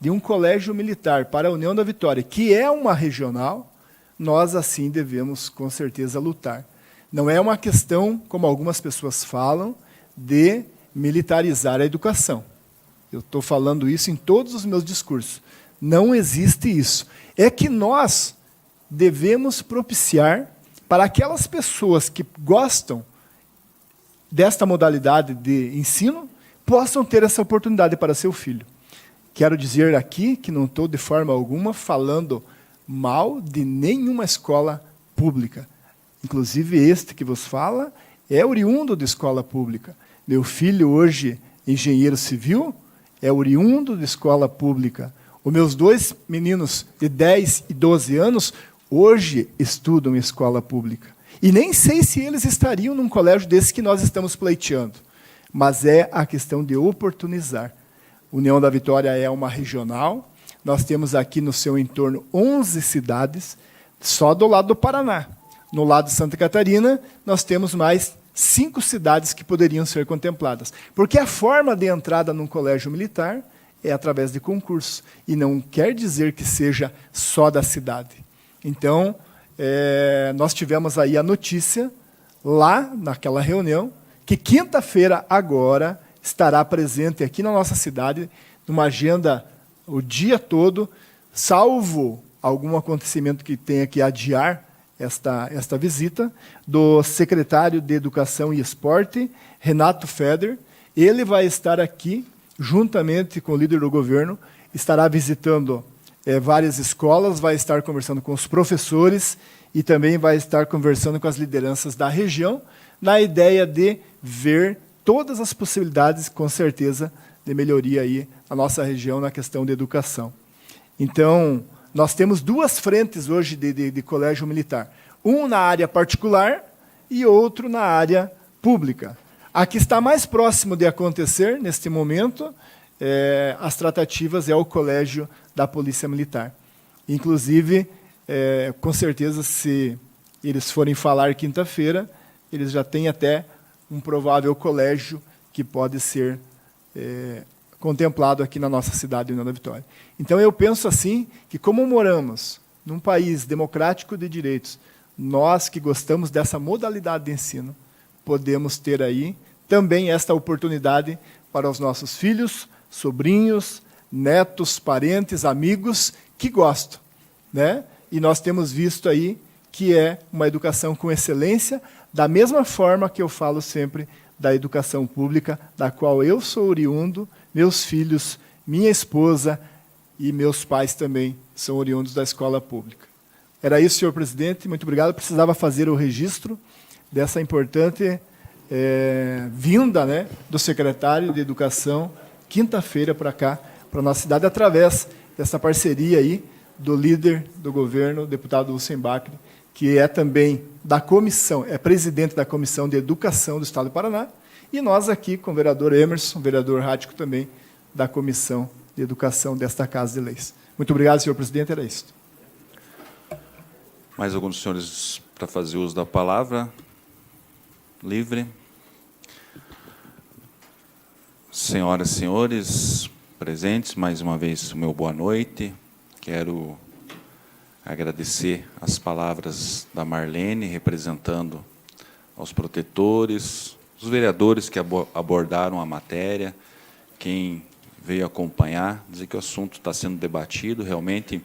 de um colégio militar para a União da Vitória, que é uma regional, nós assim devemos com certeza lutar. Não é uma questão, como algumas pessoas falam, de militarizar a educação. Eu estou falando isso em todos os meus discursos. Não existe isso. É que nós devemos propiciar para aquelas pessoas que gostam desta modalidade de ensino, possam ter essa oportunidade para seu filho. Quero dizer aqui que não estou de forma alguma falando mal de nenhuma escola pública. Inclusive este que vos fala é oriundo de escola pública. Meu filho hoje, engenheiro civil, é oriundo de escola pública. Os meus 2 meninos de 10 e 12 anos hoje estudam em escola pública. E nem sei se eles estariam num colégio desse que nós estamos pleiteando. Mas é a questão de oportunizar. União da Vitória é uma regional. Nós temos aqui no seu entorno 11 cidades, só do lado do Paraná. No lado de Santa Catarina, nós temos mais 5 cidades que poderiam ser contempladas. Porque a forma de entrada num colégio militar é através de concurso. E não quer dizer que seja só da cidade. Então, nós tivemos aí a notícia, lá naquela reunião, que quinta-feira agora estará presente aqui na nossa cidade, numa agenda o dia todo, salvo algum acontecimento que tenha que adiar esta visita, do secretário de Educação e Esporte, Renato Feder. Ele vai estar aqui, juntamente com o líder do governo, estará visitando várias escolas, vai estar conversando com os professores e também vai estar conversando com as lideranças da região, na ideia de ver todas as possibilidades, com certeza, de melhoria aí na nossa região na questão de educação. Então, nós temos 2 frentes hoje de colégio militar. Um na área particular e outro na área pública. A que está mais próximo de acontecer, neste momento, as tratativas é o Colégio da Polícia Militar. Inclusive, com certeza, se eles forem falar quinta-feira, eles já têm até um provável colégio que pode ser contemplado aqui na nossa cidade de União da Vitória. Então, eu penso assim, que como moramos num país democrático de direitos, nós que gostamos dessa modalidade de ensino, podemos ter aí também esta oportunidade para os nossos filhos, sobrinhos, netos, parentes, amigos que gostam, né? E nós temos visto aí que é uma educação com excelência, da mesma forma que eu falo sempre da educação pública, da qual eu sou oriundo, meus filhos, minha esposa e meus pais também são oriundos da escola pública. Era isso, senhor presidente. Muito obrigado. Eu precisava fazer o registro dessa importante vinda, né, do secretário de Educação quinta-feira para cá, para a nossa cidade, através dessa parceria aí do líder do governo, o deputado Hussein Bacri, que é também da comissão, é presidente da Comissão de Educação do Estado do Paraná, e nós aqui com o vereador Emerson, o vereador Rático também, da Comissão de Educação desta Casa de Leis. Muito obrigado, senhor presidente, era isso. Mais alguns senhores para fazer uso da palavra? Livre. Senhoras e senhores presentes, mais uma vez o meu boa noite. Quero agradecer as palavras da Marlene, representando aos protetores, os vereadores que abordaram a matéria, quem veio acompanhar, dizer que o assunto está sendo debatido, realmente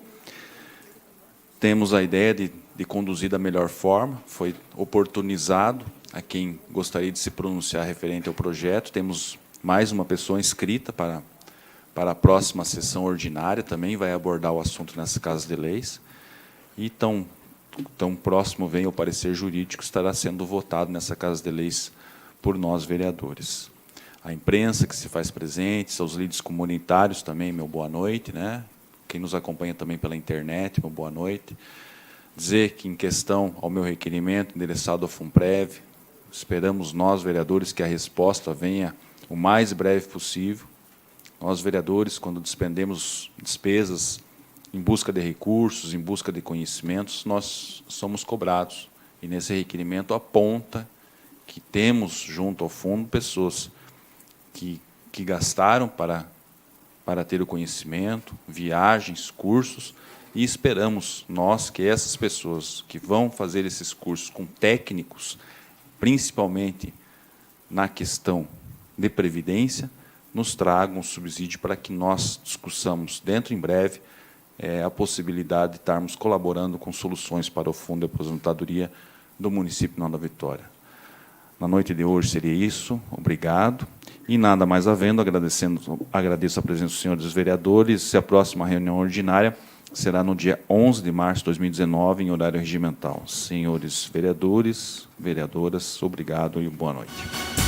temos a ideia de conduzir da melhor forma, foi oportunizado a quem gostaria de se pronunciar referente ao projeto, temos mais uma pessoa inscrita para a próxima sessão ordinária, também vai abordar o assunto nessa Casa de Leis, e tão próximo vem o parecer jurídico, estará sendo votado nessa Casa de Leis por nós, vereadores. A imprensa que se faz presente, aos líderes comunitários também, meu boa noite, né? Quem nos acompanha também pela internet, meu boa noite. Dizer que, em questão ao meu requerimento endereçado ao FUNPREV, esperamos nós, vereadores, que a resposta venha o mais breve possível. Nós, vereadores, quando despendemos despesas em busca de recursos, em busca de conhecimentos, nós somos cobrados. E, nesse requerimento, aponta que temos, junto ao fundo, pessoas que gastaram para ter o conhecimento, viagens, cursos, e esperamos nós que essas pessoas que vão fazer esses cursos com técnicos, principalmente na questão de previdência, nos tragam um subsídio para que nós discussamos dentro em breve a possibilidade de estarmos colaborando com soluções para o Fundo de Aposentadoria do município de Nova Vitória. Na noite de hoje seria isso, obrigado. E nada mais havendo, agradeço a presença dos senhores vereadores, e a próxima reunião ordinária será no dia 11 de março de 2019, em horário regimental. Senhores vereadores, vereadoras, obrigado e boa noite.